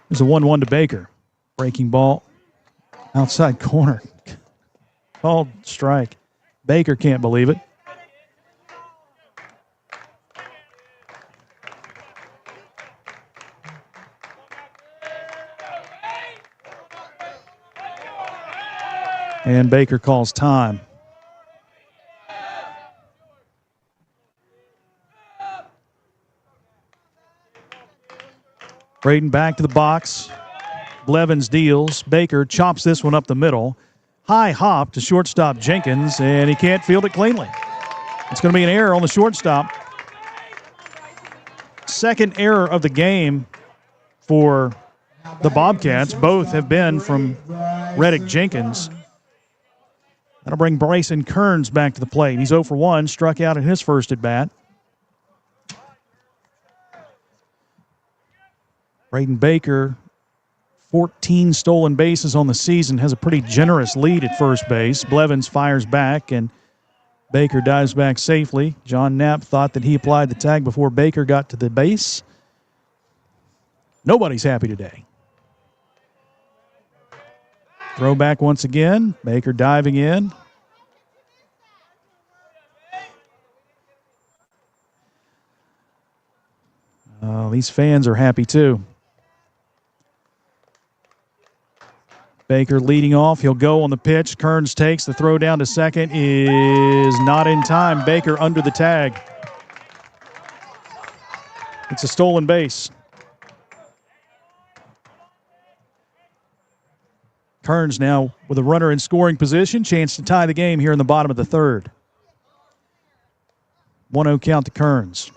There's a 1-1 to Baker. Breaking ball outside corner. Called strike. Baker can't believe it. And Baker calls time. Braden back to the box. Blevins deals. Baker chops this one up the middle. High hop to shortstop Jenkins, and he can't field it cleanly. It's going to be an error on the shortstop. Second error of the game for the Bobcats. Both have been from Reddick Jenkins. That'll bring Bryson Kearns back to the plate. He's 0 for 1, struck out in his first at bat. Braden Baker, 14 stolen bases on the season, has a pretty generous lead at first base. Blevins fires back, and Baker dives back safely. John Knapp thought that he applied the tag before Baker got to the base. Nobody's happy today. Throw back once again. Baker diving in. These fans are happy too. Baker leading off. He'll go on the pitch. Kearns takes the throw down to second. Is not in time. Baker under the tag. It's a stolen base. Kearns now with a runner in scoring position. Chance to tie the game here in the bottom of the third. 1-0 count to Kearns.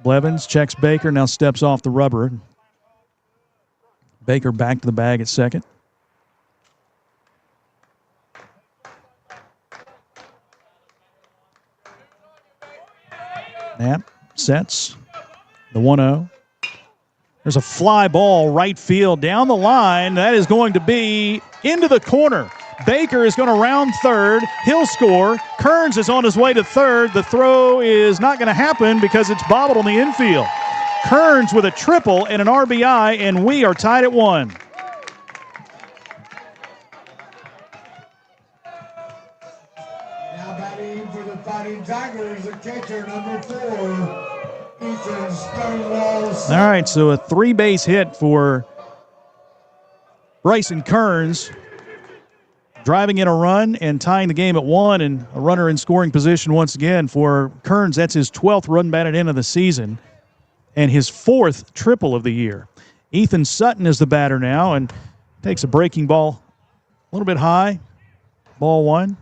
Blevins checks Baker, now steps off the rubber. Baker back to the bag at second. Knapp sets the 1-0. There's a fly ball right field down the line. That is going to be into the corner. Baker is going to round third. He'll score. Kearns is on his way to third. The throw is not going to happen because it's bobbled on the infield. Kearns with a triple and an RBI, and we are tied at 1. Now batting for the Fighting Tigers, the catcher, number 4, Ethan Stonewall. All right, so a 3-base hit for Bryson Kearns, driving in a run and tying the game at 1, and a runner in scoring position once again for Kearns. That's his 12th run batted in of the season and his 4th triple of the year. Ethan Sutton is the batter now and takes a breaking ball a little bit high. Ball 1.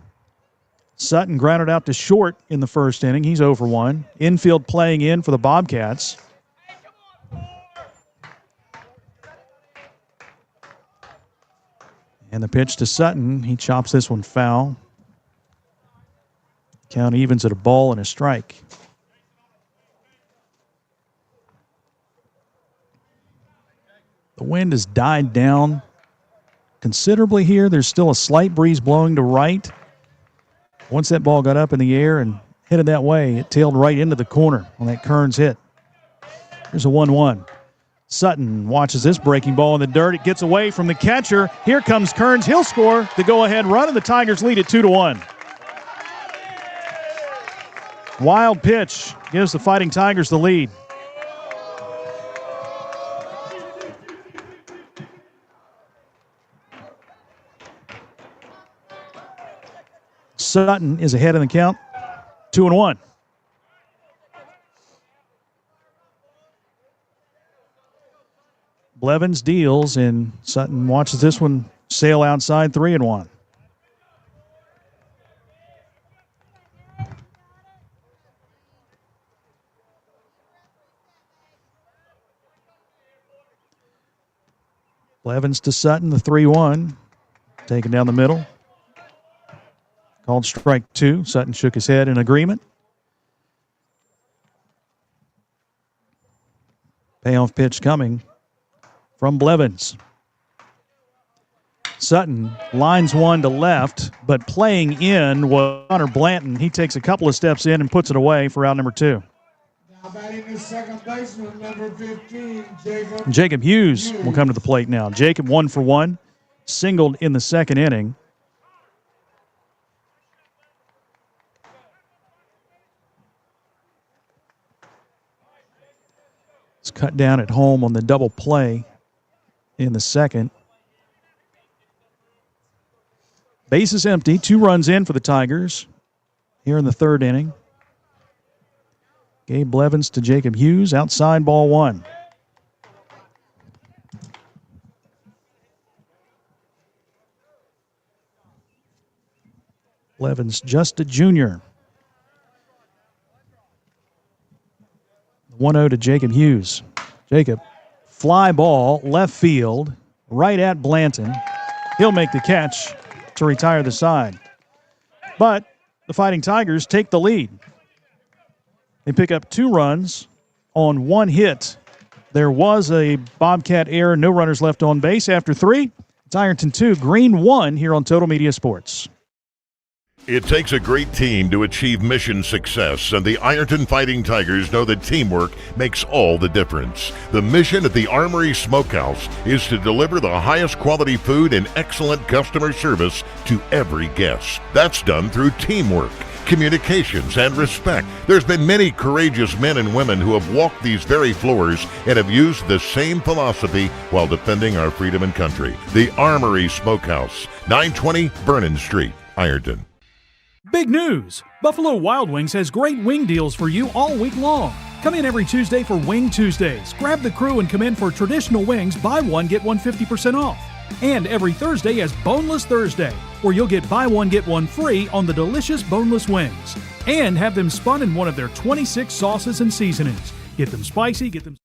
Sutton grounded out to short in the first inning. He's 0 for 1. Infield playing in for the Bobcats. And the pitch to Sutton. He chops this one foul. Count evens at a ball and a strike. The wind has died down considerably here. There's still a slight breeze blowing to right. Once that ball got up in the air and headed that way, it tailed right into the corner on that Kearns hit. There's a 1-1. Sutton watches this breaking ball in the dirt. It gets away from the catcher. Here comes Kearns. He'll score the go-ahead run, and the Tigers lead at 2-1. Wild pitch gives the Fighting Tigers the lead. Sutton is ahead in the count, 2-1. Blevins deals, and Sutton watches this one sail outside, 3-1. Blevins to Sutton, the 3-1. Taken down the middle. Called strike 2. Sutton shook his head in agreement. Payoff pitch coming from Blevins. Sutton lines one to left, but playing in was Connor Blanton. He takes a couple of steps in and puts it away for out number 2. Now batting the second baseman, number 15, Jacob Hughes will come to the plate now. Jacob 1 for 1, singled in the second inning. It's cut down at home on the double play in the second. Base is empty. 2 runs in for the Tigers here in the third inning. Gabe Blevins to Jacob Hughes. Outside, ball 1. Blevins just a junior. 1-0 to Jacob Hughes. Jacob, fly ball, left field, right at Blanton. He'll make the catch to retire the side. But the Fighting Tigers take the lead. They pick up 2 runs on 1 hit. There was a Bobcat error, no runners left on base. After 3, it's Ironton 2, Green 1 here on Total Media Sports. It takes a great team to achieve mission success, and the Ironton Fighting Tigers know that teamwork makes all the difference. The mission at the Armory Smokehouse is to deliver the highest quality food and excellent customer service to every guest. That's done through teamwork, communications, and respect. There's been many courageous men and women who have walked these very floors and have used the same philosophy while defending our freedom and country. The Armory Smokehouse, 920 Vernon Street, Ironton. Big news! Buffalo Wild Wings has great wing deals for you all week long. Come in every Tuesday for Wing Tuesdays. Grab the crew and come in for traditional wings, buy one, get one 50% off. And every Thursday is Boneless Thursday, where you'll get buy one, get one free on the delicious boneless wings. And have them spun in one of their 26 sauces and seasonings. Get them spicy, get them...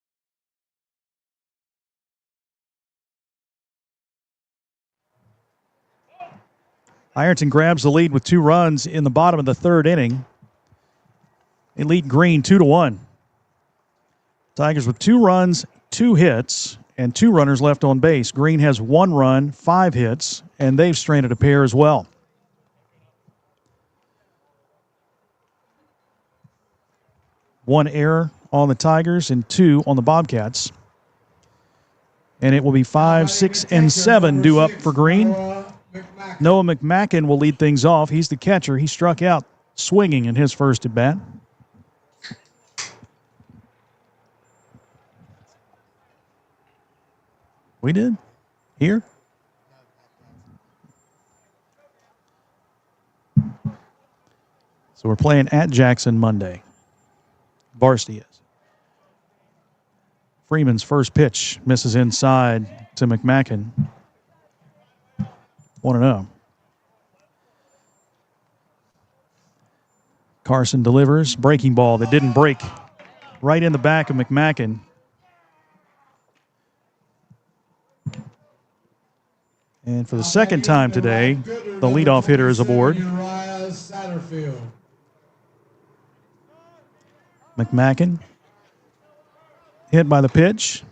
Ironton grabs the lead with 2 runs in the bottom of the third inning. They lead Green 2-1. Tigers with 2 runs, 2 hits, and 2 runners left on base. Green has 1 run, 5 hits, and they've stranded a pair as well. One error on the Tigers and 2 on the Bobcats. And it will be 5, 6, and 7 due up for Green. Noah McMacken will lead things off. He's the catcher. He struck out swinging in his first at bat. We did? Here? So we're playing at Jackson Monday. Varsity is. Freeman's first pitch misses inside to McMacken. 1-0. Carson delivers. Breaking ball that didn't break. Right in the back of McMacken. And for the second time today, the leadoff hitter is aboard. McMacken hit by the pitch.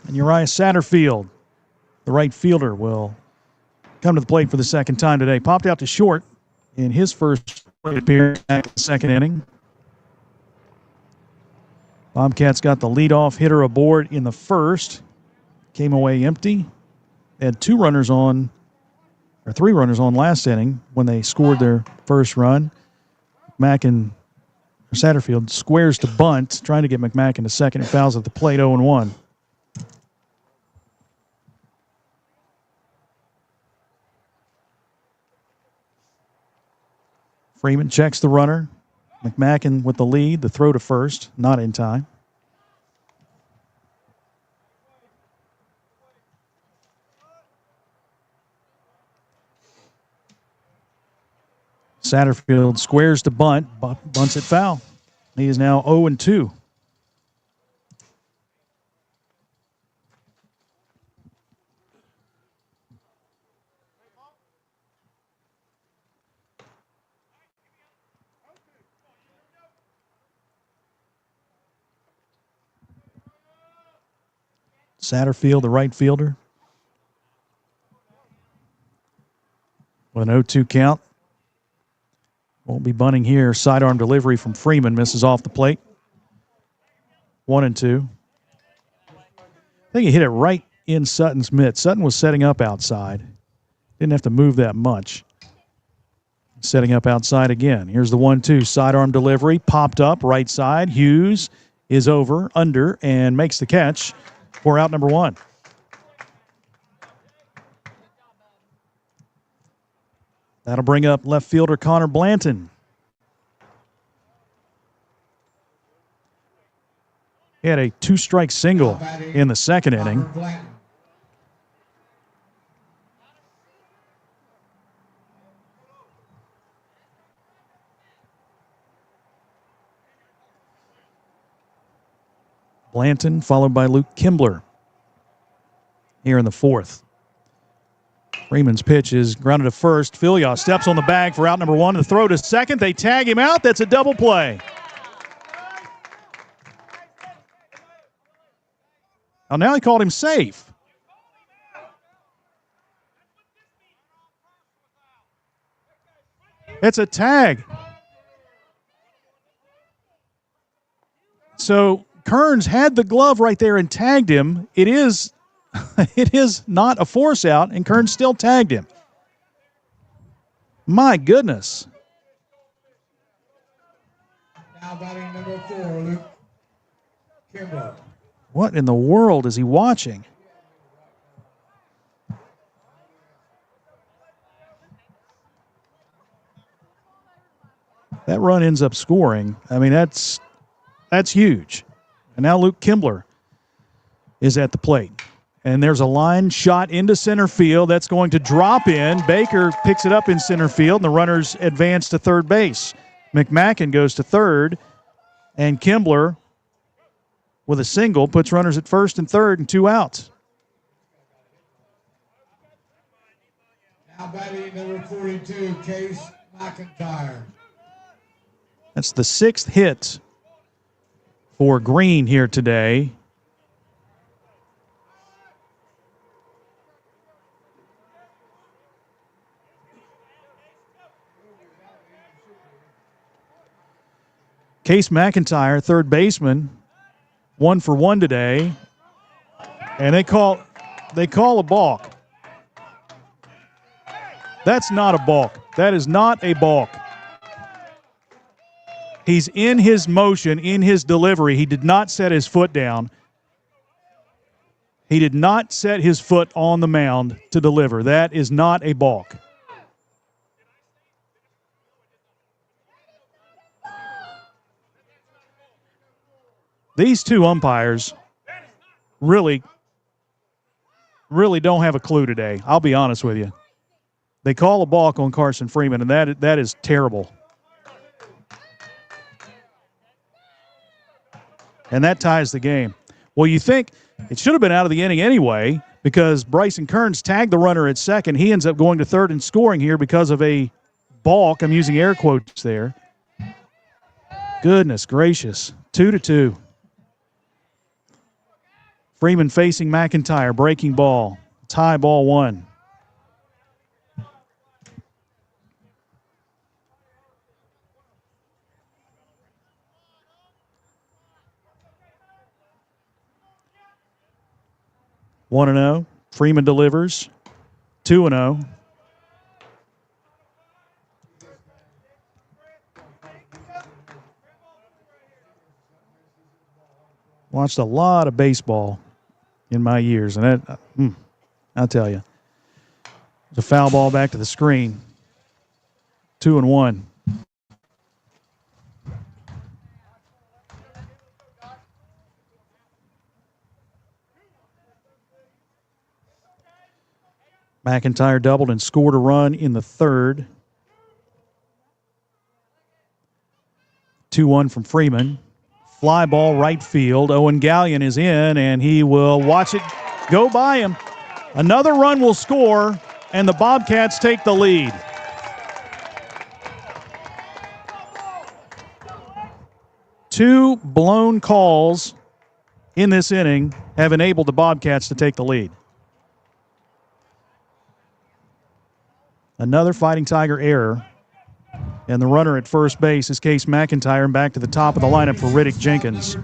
And Uriah Satterfield, the right fielder, will come to the plate for the second time today. Popped out to short in his first plate appearance back in the second inning. Bobcats got the leadoff hitter aboard in the first. Came away empty. They had 2 runners on, or 3 runners on last inning when they scored their first run. Satterfield squares to bunt, trying to get McMacken to second and fouls at the plate 0-1. Freeman checks the runner. McMacken with the lead. The throw to first, not in time. Satterfield squares to bunt, bunts it foul. He is now 0-2. Satterfield, the right fielder. With an 0-2 count. Won't be bunting here. Sidearm delivery from Freeman. Misses off the plate. 1-2. I think he hit it right in Sutton's mitt. Sutton was setting up outside. Didn't have to move that much. Setting up outside again. Here's the 1-2. Sidearm delivery. Popped up right side. Hughes is over, under, and makes the catch for out number 1. That'll bring up left fielder Connor Blanton. He had a 2-strike single in the second inning. Blanton followed by Luke Kimbler here in the 4th. Freeman's pitch is grounded to first. Filia steps on the bag for out number 1. The throw to second. They tag him out. That's a double play. Oh, now he called him safe. It's a tag. So Kearns had the glove right there and tagged him. It is not a force out, and Kearns still tagged him. My goodness. Now batting number 4, Luke Kimball. What in the world is he watching? That run ends up scoring. I mean, that's huge. And now Luke Kimbler is at the plate. And there's a line shot into center field that's going to drop in. Baker picks it up in center field, and the runners advance to third base. McMacken goes to third, and Kimbler, with a single, puts runners at first and third and 2 outs. Now batting number 42, Case McIntyre. That's the 6th hit for Green here today. Case McIntyre, third baseman, 1 for 1 today, and they call a balk. That's not a balk. That is not a balk. He's in his motion, in his delivery. He did not set his foot down. He did not set his foot on the mound to deliver. That is not a balk. These two umpires really don't have a clue today. I'll be honest with you. They call a balk on Carson Freeman, and that is terrible. And that ties the game. Well, you think it should have been out of the inning anyway because Bryson Kearns tagged the runner at second. He ends up going to third and scoring here because of a balk. I'm using air quotes there. Goodness gracious. 2-2. Freeman facing McIntyre, breaking ball. Tie ball 1. One and 0. Freeman delivers. 2-0. Watched a lot of baseball in my years, and I'll tell you, it's a foul ball back to the screen. 2-1. McIntyre doubled and scored a run in the third. 2-1 from Freeman. Fly ball right field. Owen Gallion is in, and he will watch it go by him. Another run will score, and the Bobcats take the lead. Two blown calls in this inning have enabled the Bobcats to take the lead. Another Fighting Tiger error. And the runner at first base is Case McIntyre, and back to the top of the lineup for Riddick Jenkins.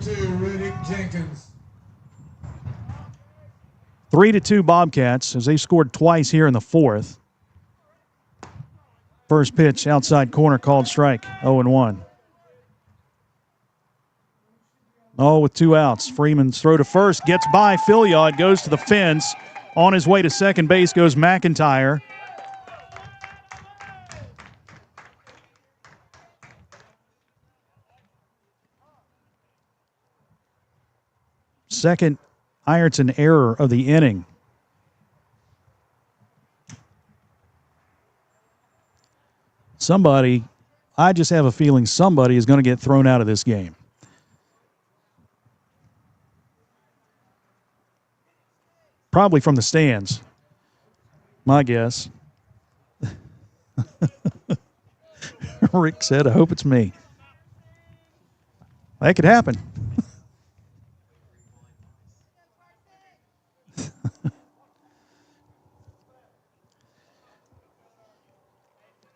3-2 Bobcats as they scored twice here in the fourth. First pitch, outside corner, called strike, 0-1. Oh, with 2 outs. Freeman's throw to first, gets by Filiod, goes to the fence. On his way to second base goes McIntyre. Second Ironton error of the inning. I just have a feeling somebody is going to get thrown out of this game. Probably from the stands, my guess. Rick said, I hope it's me. That could happen.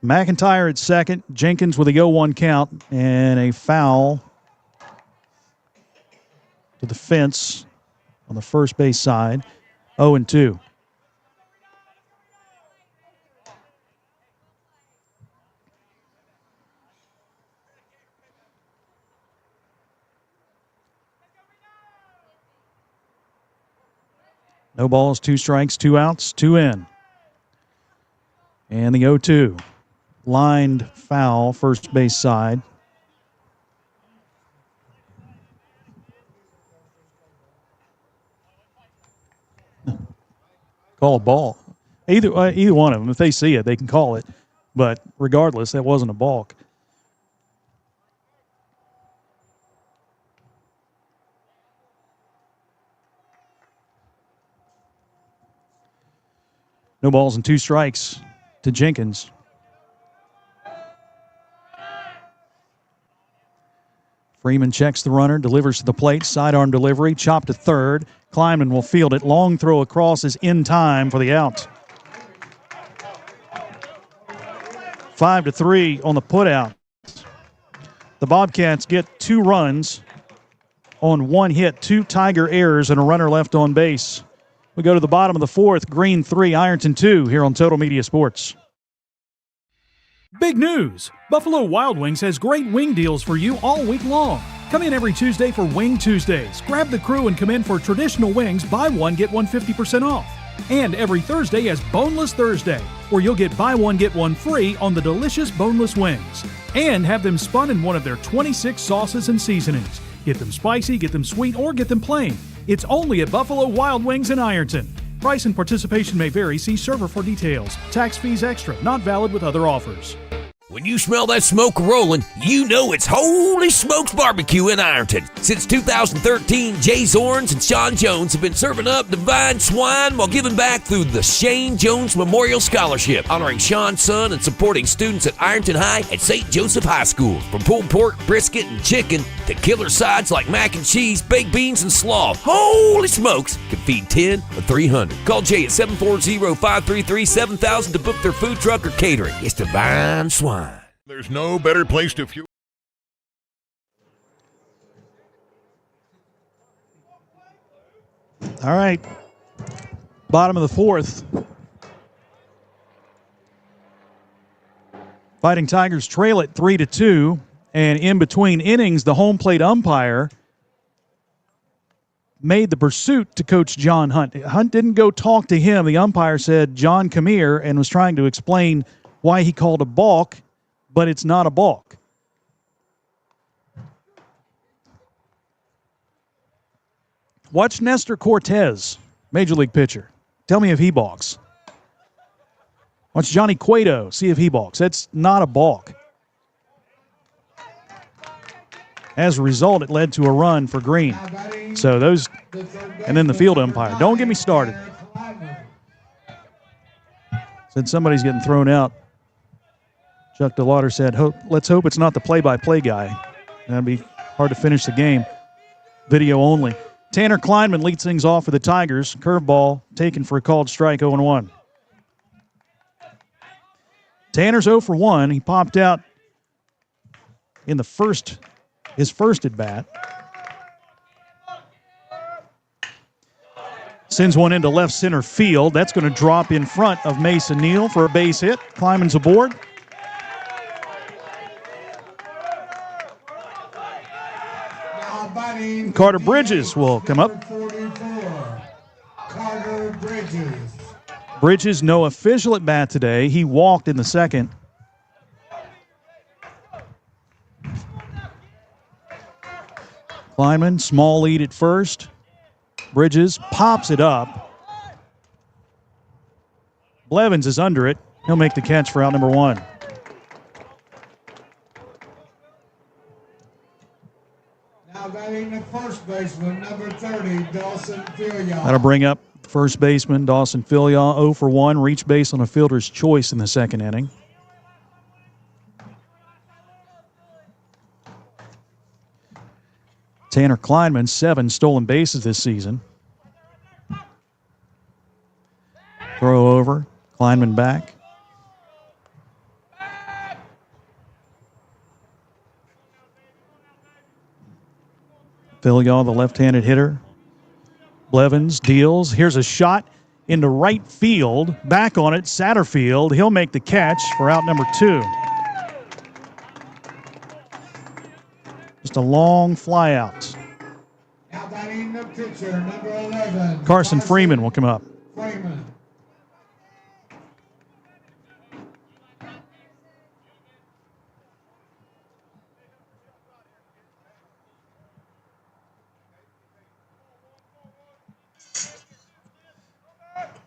McIntyre at second, Jenkins with a 0-1 count, and a foul to the fence on the first base side, 0-2. No balls, 2 strikes, 2 outs, 2 in. And the 0-2. Lined foul, first base side. Call a ball. Either one of them, if they see it, they can call it. But regardless, that wasn't a balk. No balls and 2 strikes to Jenkins. Freeman checks the runner, delivers to the plate, sidearm delivery, chop to third. Kleinman will field it. Long throw across is in time for the out. 5-3 on the putout. The Bobcats get 2 runs on 1 hit, 2 Tiger errors, and a runner left on base. We go to the bottom of the fourth. Green 3, Ironton 2 here on Total Media Sports. Big news! Buffalo Wild Wings has great wing deals for you all week long. Come in every Tuesday for Wing Tuesdays. Grab the crew and come in for traditional wings. Buy one, get one 50% off. And every Thursday is Boneless Thursday, where you'll get buy one, get one free on the delicious boneless wings. And have them spun in one of their 26 sauces and seasonings. Get them spicy, get them sweet, or get them plain. It's only at Buffalo Wild Wings in Ironton. Price and participation may vary. See server for details. Tax fees extra. Not valid with other offers. When you smell that smoke rolling, you know it's Holy Smokes Barbecue in Ironton. Since 2013, Jay Zorns and Sean Jones have been serving up divine swine while giving back through the Shane Jones Memorial Scholarship, honoring Sean's son and supporting students at Ironton High and St. Joseph High School. From pulled pork, brisket, and chicken to killer sides like mac and cheese, baked beans, and slaw, Holy Smokes can feed 10 or 300. Call Jay at 740-533-7000 to book their food truck or catering. It's divine swine. There's no better place to fuel. All right. Bottom of the fourth. Fighting Tigers trail it 3-2. And in between innings, the home plate umpire made the pursuit to Coach John Hunt. Hunt didn't go talk to him. The umpire said, John, come here, and was trying to explain why he called a balk, but it's not a balk. Watch Nestor Cortez, Major League pitcher. Tell me if he balks. Watch Johnny Cueto, see if he balks. That's not a balk. As a result, it led to a run for Green. So those, and then the field umpire. Don't get me started. Said somebody's getting thrown out. Chuck DeLauder said, let's hope it's not the play-by-play guy. That'd be hard to finish the game. Video only. Tanner Kleinman leads things off for the Tigers. Curveball taken for a called strike, 0-1. Tanner's 0 for 1. He popped out in his first at bat. Sends one into left center field. That's going to drop in front of Mason Neal for a base hit. Kleinman's aboard. Carter Bridges will come up. 44, Carter Bridges. Bridges, no official at bat today. He walked in the second. Kleinman, small lead at first. Bridges pops it up. Blevins is under it. He'll make the catch for out number 1. Now batting the first baseman, number 30, Dawson Filia. That'll bring up first baseman Dawson Filia, 0 for 1. Reach base on a fielder's choice in the second inning. Tanner Kleinman, 7 stolen bases this season. Throw over, Kleinman back. Filia, the left-handed hitter. Blevins deals. Here's a shot into right field. Back on it, Satterfield. He'll make the catch for out number 2. Just a long fly out. Now batting the pitcher, number 11. Carson Freeman will come up. Freeman.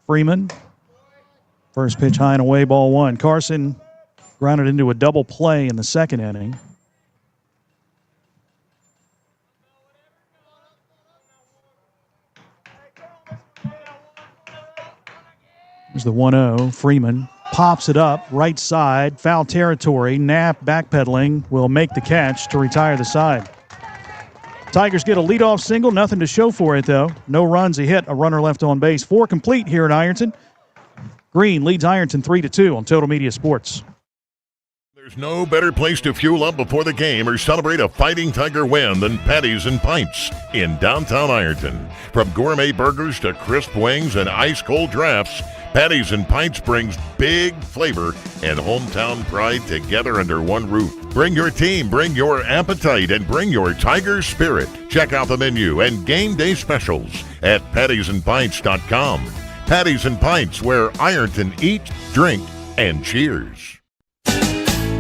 Freeman. First pitch high and away, ball 1. Carson grounded into a double play in the second inning. There's the 1-0. Freeman pops it up, right side, foul territory. Knapp backpedaling will make the catch to retire the side. Tigers get a leadoff single, nothing to show for it though. No runs, a hit, a runner left on base. 4 complete here at Ironton. Green leads Ironton 3-2 on Total Media Sports. There's no better place to fuel up before the game or celebrate a Fighting Tiger win than Patties and Pints in downtown Ironton. From gourmet burgers to crisp wings and ice-cold drafts, Patties and Pints brings big flavor and hometown pride together under one roof. Bring your team, bring your appetite, and bring your Tiger spirit. Check out the menu and game day specials at pattiesandpints.com. Patties and Pints, where Ironton eats, drink, and cheers.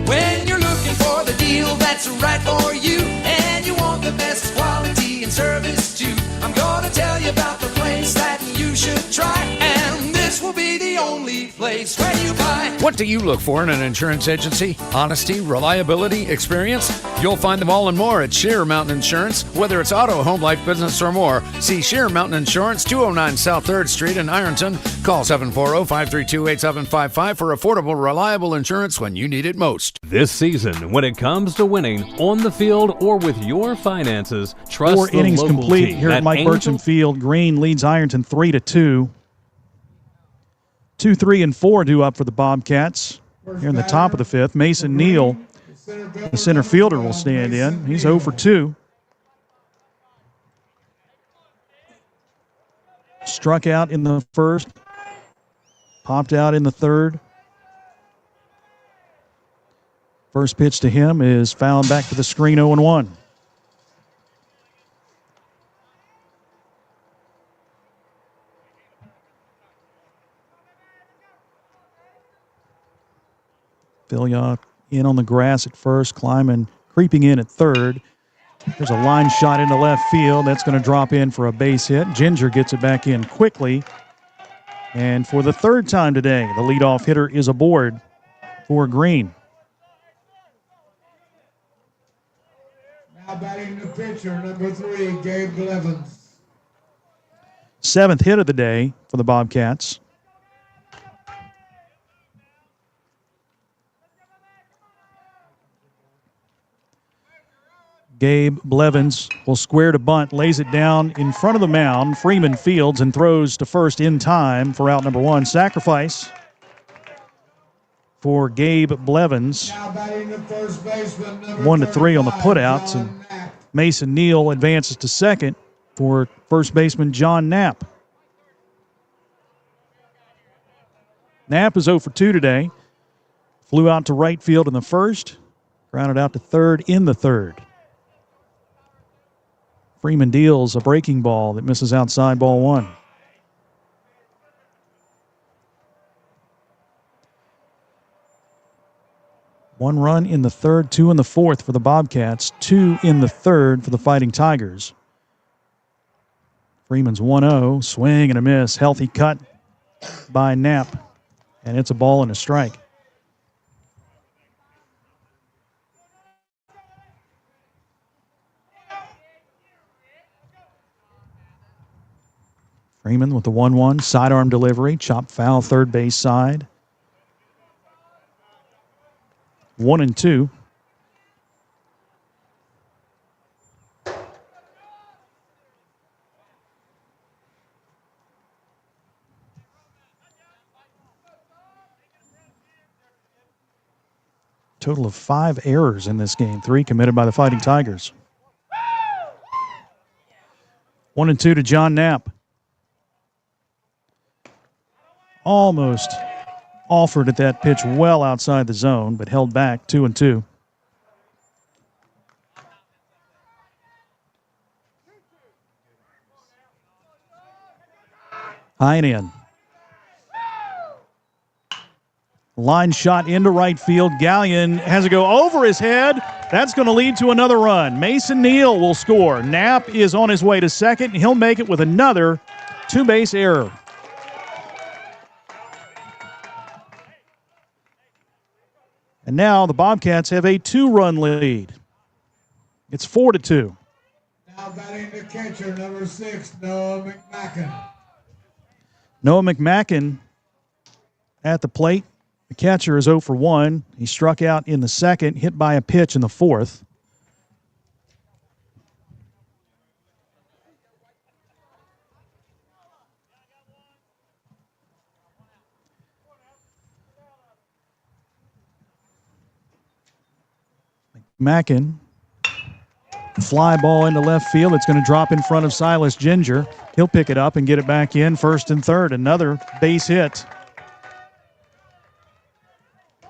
When you're looking for the deal that's right for you, and you want the best quality and service too, I'm gonna tell you about the place that you should try, and this will be the only place where you buy. What do you look for in an insurance agency? Honesty, reliability, experience? You'll find them all and more at Sheer Mountain Insurance. Whether it's auto, home, life, business, or more, see Sheer Mountain Insurance, 209 South 3rd Street in Ironton. Call 740-532-8755 for affordable, reliable insurance when you need it most. This season, when it comes to winning on the field or with your finances, trust 4 the innings local complete team here at Mike Burcham Field. Green leads Ironton 3-2. 2, 3, and 4 due up for the Bobcats. Here in the top of the 5th, Mason Neal, the center fielder, will stand in. He's 0 for 2. Struck out in the first, popped out in the third. First pitch to him is fouled back to the screen, 0-1. Filia in on the grass at first, Kleinman creeping in at third. There's a line shot into left field. That's going to drop in for a base hit. Ginger gets it back in quickly. And for the third time today, the leadoff hitter is aboard for Green. Now batting the pitcher, number 3, Gabe Blevins. 7th hit of the day for the Bobcats. Gabe Blevins will square to bunt, lays it down in front of the mound. Freeman fields and throws to first in time for out number one. Sacrifice for Gabe Blevins. 1-3 on the putouts, and Mason Neal advances to second for first baseman John Knapp. Knapp is 0 for 2 today. Flew out to right field in the first, grounded out to third in the third. Freeman deals a breaking ball that misses outside, ball one. One run in the third, two in the fourth for the Bobcats, two in the third for the Fighting Tigers. Freeman's 1-0, swing and a miss. Healthy cut by Knapp, and it's a ball and a strike. Freeman with the 1-1, sidearm delivery, chop foul third base side. 1-2. Total of 5 errors in this game, 3 committed by the Fighting Tigers. 1-2 to John Knapp. Almost offered at that pitch well outside the zone, but held back. 2-2. High and in. Line shot into right field. Gallion has to go over his head. That's going to lead to another run. Mason Neal will score. Knapp is on his way to second. He'll make it with another two-base error. And now the Bobcats have a 2-run lead. It's 4-2. Now batting the catcher, number 6, Noah McMacken. Noah McMacken at the plate. The catcher is 0 for 1. He struck out in the second, hit by a pitch in the fourth. McMacken, fly ball into left field. It's going to drop in front of Silas Ginger. He'll pick it up and get it back in first and third. Another base hit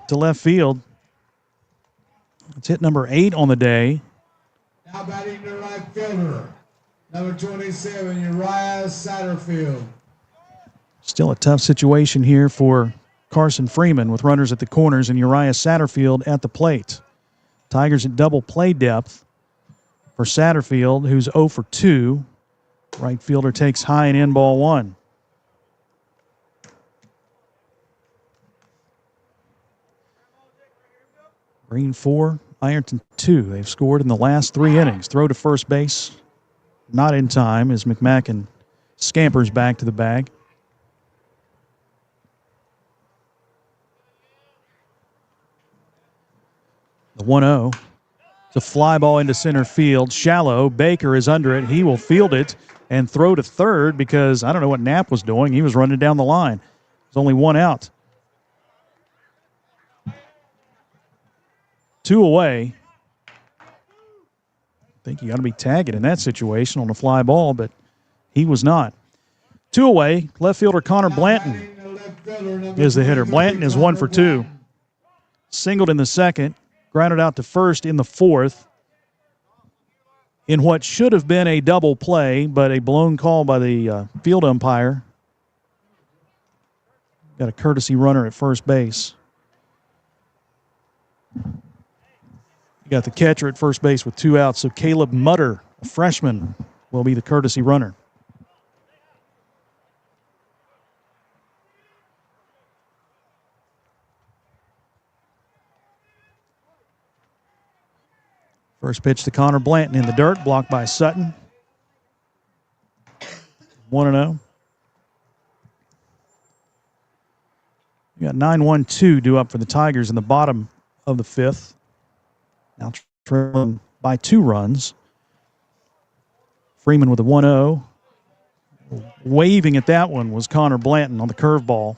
to left field. It's hit number 8 on the day. Now batting the right fielder, number 27, Uriah Satterfield. Still a tough situation here for Carson Freeman with runners at the corners and Uriah Satterfield at the plate. Tigers at double play depth for Satterfield, who's 0 for 2. Right fielder takes high and in, ball one. Green 4, Ironton 2. They've scored in the last 3 innings. Throw to first base, not in time as McMacken scampers back to the bag. The 1-0. It's a fly ball into center field. Shallow. Baker is under it. He will field it and throw to third because I don't know what Knapp was doing. He was running down the line. There's only 1 out. 2 away. I think you got to be tagging in that situation on a fly ball, but he was not. 2 away. Left fielder Connor Blanton is the hitter. Blanton is 1 for 2. Singled in the second. Grounded out to first in the fourth in what should have been a double play, but a blown call by the field umpire. Got a courtesy runner at first base. You got the catcher at first base with 2 outs, so Caleb Mutter, a freshman, will be the courtesy runner. First pitch to Connor Blanton in the dirt, blocked by Sutton. 1-0. You got 9-1-2 due up for the Tigers in the bottom of the 5th. Now trailing by 2 runs. Freeman with a 1-0. Waving at that one was Connor Blanton on the curveball.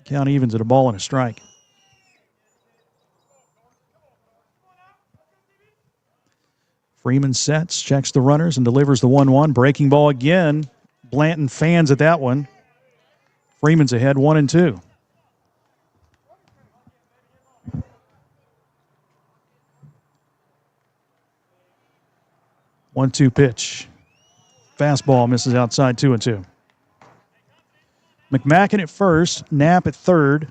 Count evens at a ball and a strike. Freeman sets, checks the runners, and delivers the 1-1. Breaking ball again. Blanton fans at that one. Freeman's ahead 1-2. One-two pitch. Fastball misses outside 2-2. McMacken at first, Knapp at third.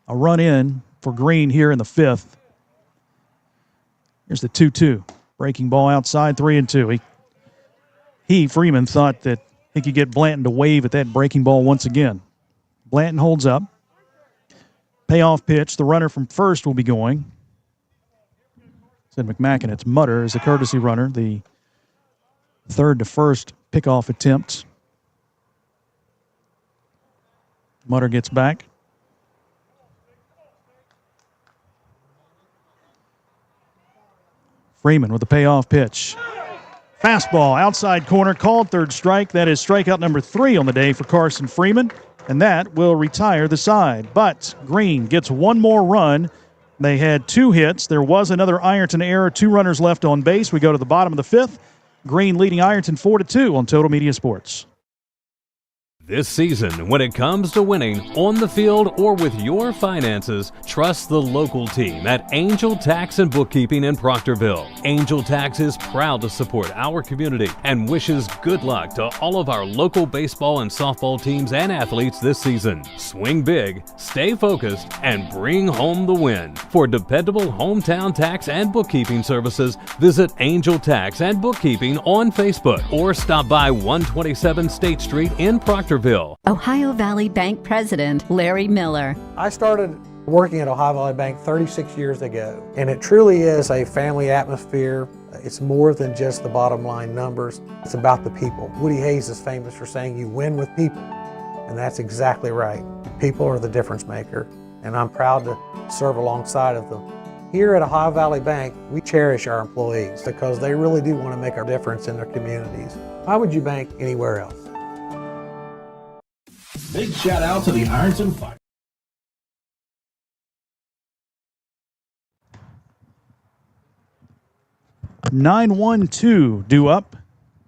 A run in for Green here in the 5th. Here's the 2-2. Breaking ball outside 3-2. Freeman, thought that he could get Blanton to wave at that breaking ball once again. Blanton holds up. Payoff pitch. The runner from first will be going. Said McMacken, it's Mutter as the courtesy runner. The third to first pickoff attempt. Mutter gets back. Freeman with a payoff pitch. Fastball, outside corner, called third strike. That is strikeout number 3 on the day for Carson Freeman, and that will retire the side. But Green gets one more run. They had 2 hits. There was another Ironton error, 2 runners left on base. We go to the bottom of the 5th. Green leading Ironton 4-2 on Total Media Sports. This season, when it comes to winning on the field or with your finances, trust the local team at Angel Tax and Bookkeeping in Proctorville. Angel Tax is proud to support our community and wishes good luck to all of our local baseball and softball teams and athletes this season. Swing big, stay focused, and bring home the win. For dependable hometown tax and bookkeeping services, visit Angel Tax and Bookkeeping on Facebook or stop by 127 State Street in Proctorville. Ohio Valley Bank President Larry Miller. I started working at Ohio Valley Bank 36 years ago, and it truly is a family atmosphere. It's more than just the bottom line numbers. It's about the people. Woody Hayes is famous for saying you win with people, and that's exactly right. People are the difference maker, and I'm proud to serve alongside of them. Here at Ohio Valley Bank, we cherish our employees because they really do want to make a difference in their communities. Why would you bank anywhere else? Big shout out to the Ironton Fighting. (9-1-2) due up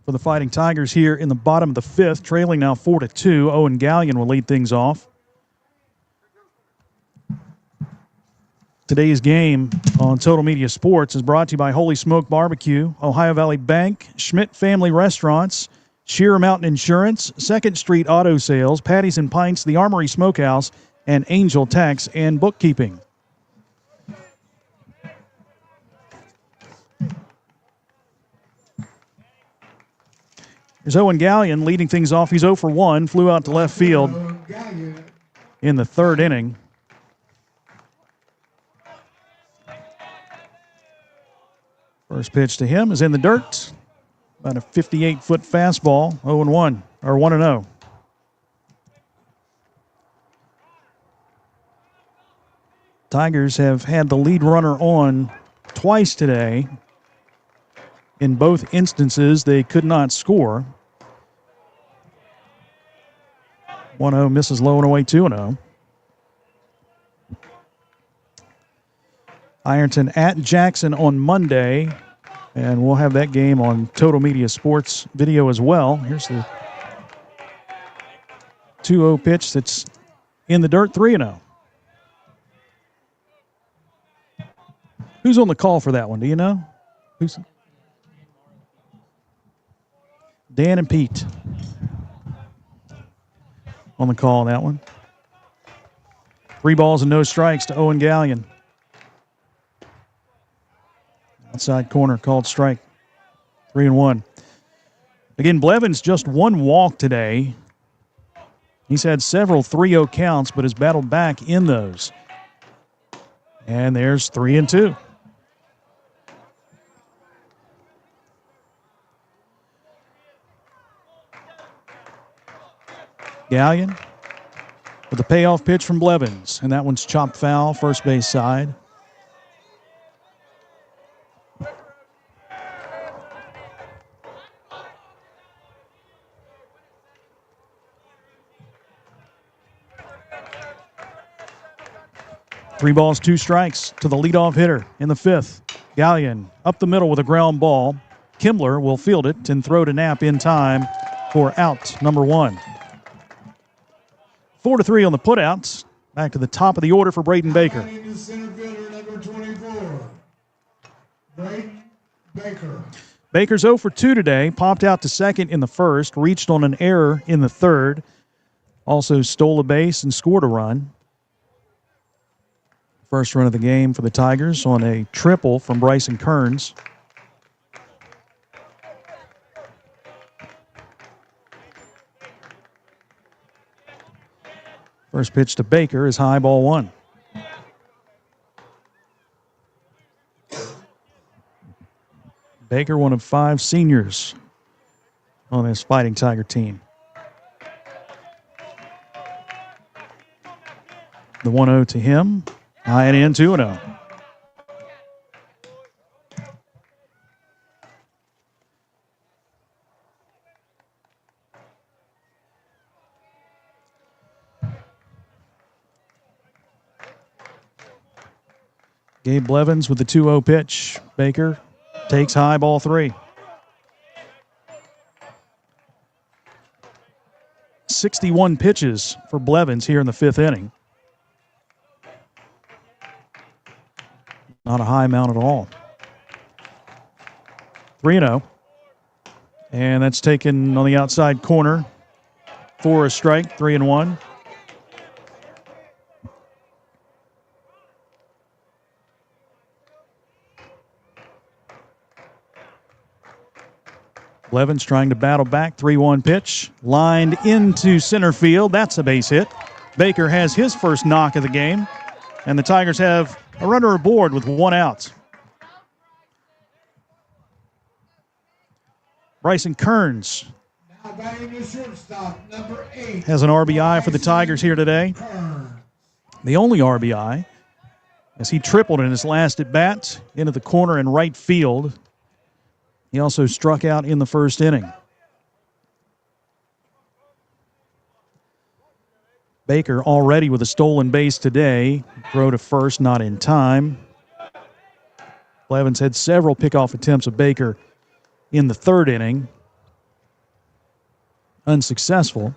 for the Fighting Tigers here in the bottom of the 5th, trailing now 4-2. Owen Gallion will lead things off. Today's game on Total Media Sports is brought to you by Holy Smoke Barbecue, Ohio Valley Bank, Schmidt Family Restaurants, Sheer Mountain Insurance, 2nd Street Auto Sales, Patties and Pints, the Armory Smokehouse, and Angel Tax and Bookkeeping. Here's Owen Gallion leading things off. He's 0 for 1, flew out to left field in the 3rd inning. First pitch to him is in the dirt. About a 58-foot fastball, 0-1, or 1-0. Tigers have had the lead runner on twice today. In both instances, they could not score. 1-0 misses low and away, 2-0. Ironton at Jackson on Monday. And we'll have that game on Total Media Sports video as well. Here's the 2-0 pitch that's in the dirt, 3-0. Who's on the call for that one? Do you know? Who's? Dan and Pete on the call on that one. 3 balls and no strikes to Owen Gallion. Outside corner called strike. 3-1. Again, Blevins just 1 walk today. He's had several 3-0 counts, but has battled back in those. And there's 3-2. Gallion with a payoff pitch from Blevins, and that one's chopped foul, first base side. 3 balls, 2 strikes to the leadoff hitter in the 5th. Gallion up the middle with a ground ball. Kimbler will field it and throw to Knapp in time for out number 1. 4-3 on the putouts. Back to the top of the order for Braden Baker. Center fielder number 24, Braden Baker. Baker's 0 for 2 today. Popped out to second in the 1st. Reached on an error in the 3rd. Also stole a base and scored a run. First run of the game for the Tigers on a triple from Bryson Kearns. First pitch to Baker is high, ball 1. Baker, one of 5 seniors on this Fighting Tiger team. The 1-0 to him. High and in, 2-0. Gabe Blevins with the 2-0 pitch. Baker takes high, ball 3. 61 pitches for Blevins here in the 5th inning. Not a high amount at all. 3-0. And that's taken on the outside corner for a strike, 3-1. Blevins trying to battle back, 3-1 pitch. Lined into center field. That's a base hit. Baker has his first knock of the game. And the Tigers have a runner aboard with 1 out. Bryson Kearns Now batting the shortstop, number 8. has an RBI for the Tigers here today. The only RBI, as he tripled in his last at-bat into the corner in right field. He also struck out in the 1st inning. Baker already with a stolen base today. Throw to first, not in time. Blevins had several pickoff attempts of Baker in the 3rd inning. Unsuccessful.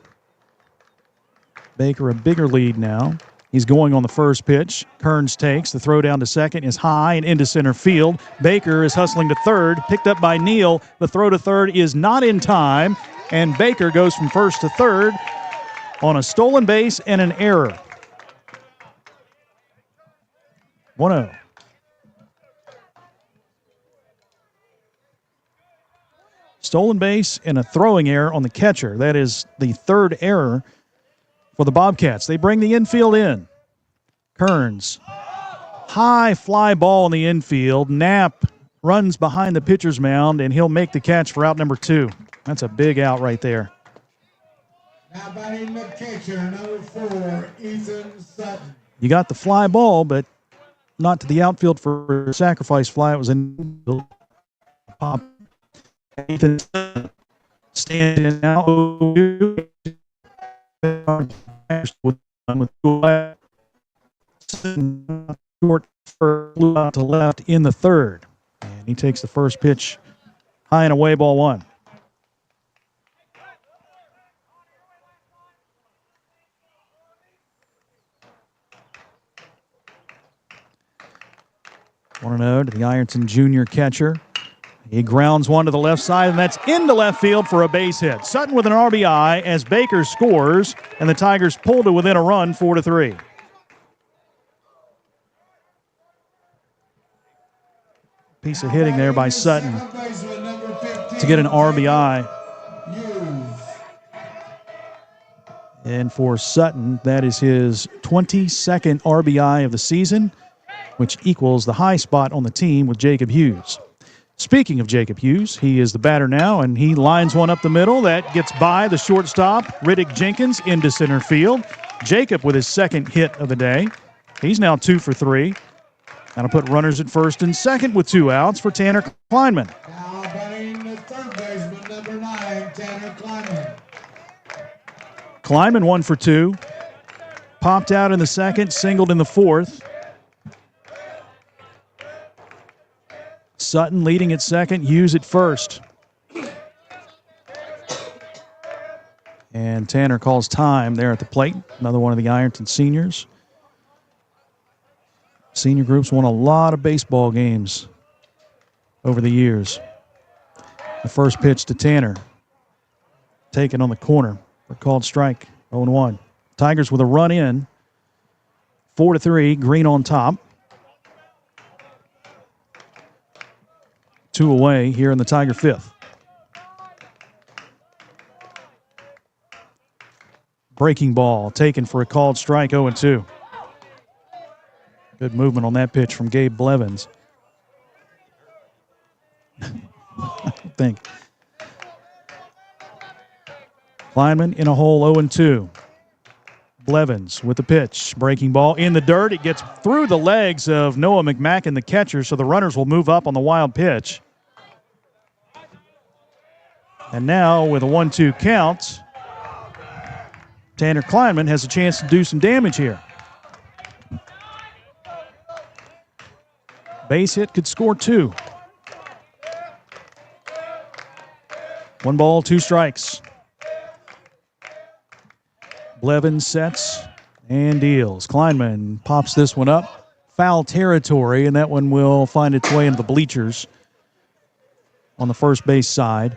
Baker a bigger lead now. He's going on the first pitch. Kearns takes. The throw down to second is high and into center field. Baker is hustling to third. Picked up by Neal. The throw to third is not in time. And Baker goes from first to third on a stolen base and an error. 1-0. Stolen base and a throwing error on the catcher. That is the 3rd error for the Bobcats. They bring the infield in. Kearns. High fly ball in the infield. Knapp runs behind the pitcher's mound, and he'll make the catch for out number 2. That's a big out right there. Now batting the catcher, number 4, Ethan Sutton. You got the fly ball, but not to the outfield for a sacrifice fly. It was in pop. Ethan Sutton standing now. Short flew out to left in the 3rd. And he takes the first pitch high and away, ball 1. One 1-0 to the Ironton junior catcher. He grounds one to the left side, and that's into left field for a base hit. Sutton with an RBI as Baker scores, and the Tigers pull to within a run, 4-3. Piece of hitting there by Sutton to get an RBI. And for Sutton, that is his 22nd RBI of the season, which equals the high spot on the team with Jacob Hughes. Speaking of Jacob Hughes, he is the batter now, and he lines one up the middle. That gets by the shortstop, Riddick Jenkins, into center field. Jacob with his 2nd hit of the day. He's now 2 for 3. That'll put runners at first and second with 2 outs for Tanner Kleinman. Now batting the 3rd baseman, number 9, Tanner Kleinman. Kleinman 1 for 2. Popped out in the 2nd, singled in the 4th. Sutton leading at second, Hughes at first. And Tanner calls time there at the plate. Another one of the Ironton seniors. Senior group's won a lot of baseball games over the years. The first pitch to Tanner. Taken on the corner for a called strike, 0-1. Tigers with a run in, 4-3, Green on top. 2 away here in the Tiger fifth. Breaking ball taken for a called strike, 0-2. Good movement on that pitch from Gabe Blevins. I think. Kleinman in a hole, 0-2. Blevins with the pitch. Breaking ball in the dirt. It gets through the legs of Noah McMacken, the catcher, so the runners will move up on the wild pitch. And now with a 1-2 count, Tanner Kleinman has a chance to do some damage here. Base hit could score 2. 1 ball, 2 strikes. Blevins sets and deals. Kleinman pops this one up. Foul territory, and that one will find its way into the bleachers on the first base side.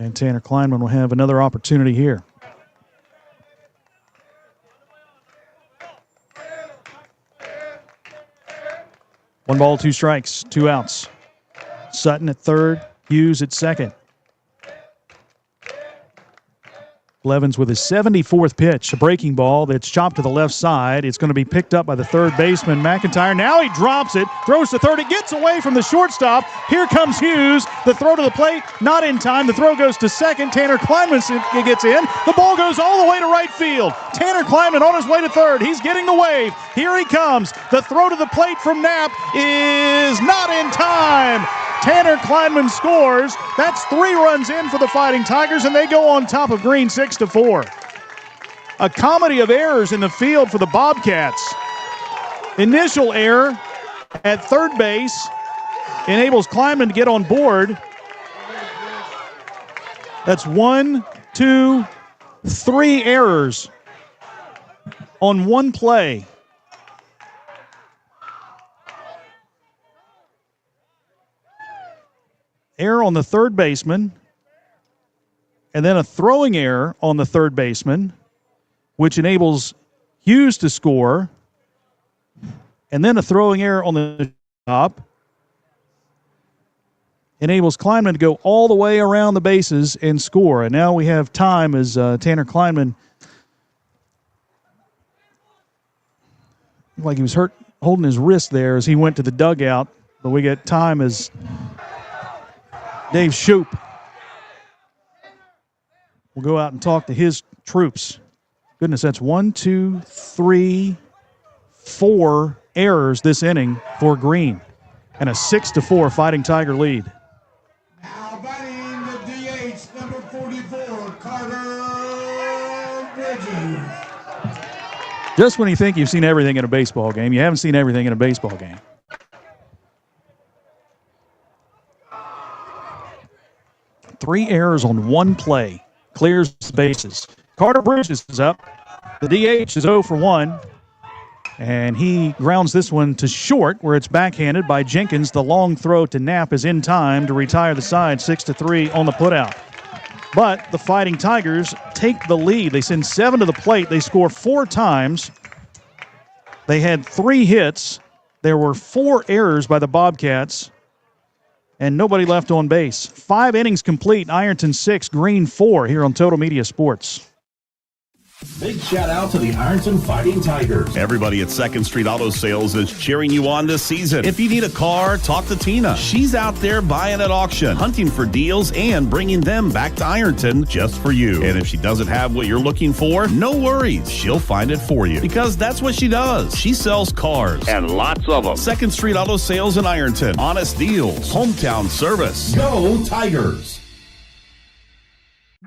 And Tanner Kleinman will have another opportunity here. One ball, 2 strikes, 2 outs. Sutton at third, Hughes at second. Blevins with his 74th pitch, a breaking ball that's chopped to the left side. It's going to be picked up by the third baseman, McIntyre. Now he drops it, throws to third. It gets away from the shortstop. Here comes Hughes. The throw to the plate, not in time. The throw goes to second. Tanner Kleinman gets in. The ball goes all the way to right field. Tanner Kleinman on his way to third. He's getting the wave. Here he comes. The throw to the plate from Knapp is not in time. Tanner Kleinman scores. That's 3 runs in for the Fighting Tigers, and they go on top of Green 6-4. A comedy of errors in the field for the Bobcats. Initial error at third base enables Kleinman to get on board. That's 1, 2, 3 errors on one play. Error on the third baseman, and then a throwing error on the third baseman, which enables Hughes to score, and then a throwing error on the top enables Kleinman to go all the way around the bases and score. And now we have time as Tanner Kleinman, like he was hurt, holding his wrist there as he went to the dugout, but we get time as Dave Shoup will go out and talk to his troops. Goodness, that's 1, 2, 3, 4 errors this inning for Green, and a 6-4 Fighting Tiger lead. Now batting the DH, number 44, Carter Bridges. Just when you think you've seen everything in a baseball game, you haven't seen everything in a baseball game. Three errors on one play. Clears the bases. Carter Bridges is up. The DH is 0 for 1. And he grounds this one to short, where it's backhanded by Jenkins. The long throw to Knapp is in time to retire the side, 6-3 on the putout. But the Fighting Tigers take the lead. They send 7 to the plate. They score 4 times. They had 3 hits. There were 4 errors by the Bobcats, and nobody left on base. 5 innings complete. Ironton 6, Green 4 here on Total Media Sports. Big shout out to the Ironton Fighting Tigers. Everybody at 2nd Street Auto Sales is cheering you on this season. If you need a car, talk to Tina. She's out there buying at auction, hunting for deals, and bringing them back to Ironton just for you. And if she doesn't have what you're looking for, no worries. She'll find it for you, because that's what she does. She sells cars, and lots of them. 2nd Street Auto Sales in Ironton. Honest deals, hometown service. Go Tigers!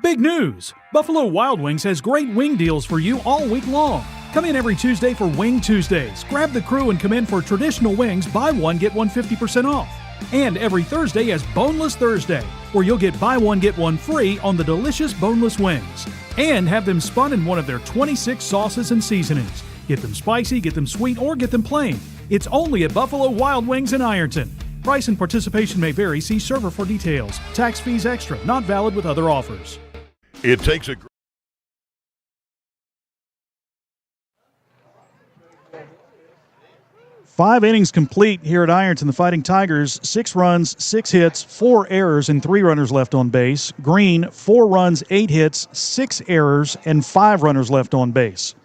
Big news! Buffalo Wild Wings has great wing deals for you all week long. Come in every Tuesday for Wing Tuesdays. Grab the crew and come in for traditional wings, buy one, get one 50% off. And every Thursday is Boneless Thursday, where you'll get buy one, get one free on the delicious boneless wings. And have them spun in one of their 26 sauces and seasonings. Get them spicy, get them sweet, or get them plain. It's only at Buffalo Wild Wings in Ironton. Price and participation may vary. See server for details. Tax fees extra. Not valid with other offers. It takes a 5 innings complete here at Ironton. The Fighting Tigers, 6 runs, 6 hits, 4 errors, and 3 runners left on base. Green, 4 runs, 8 hits, 6 errors, and 5 runners left on base.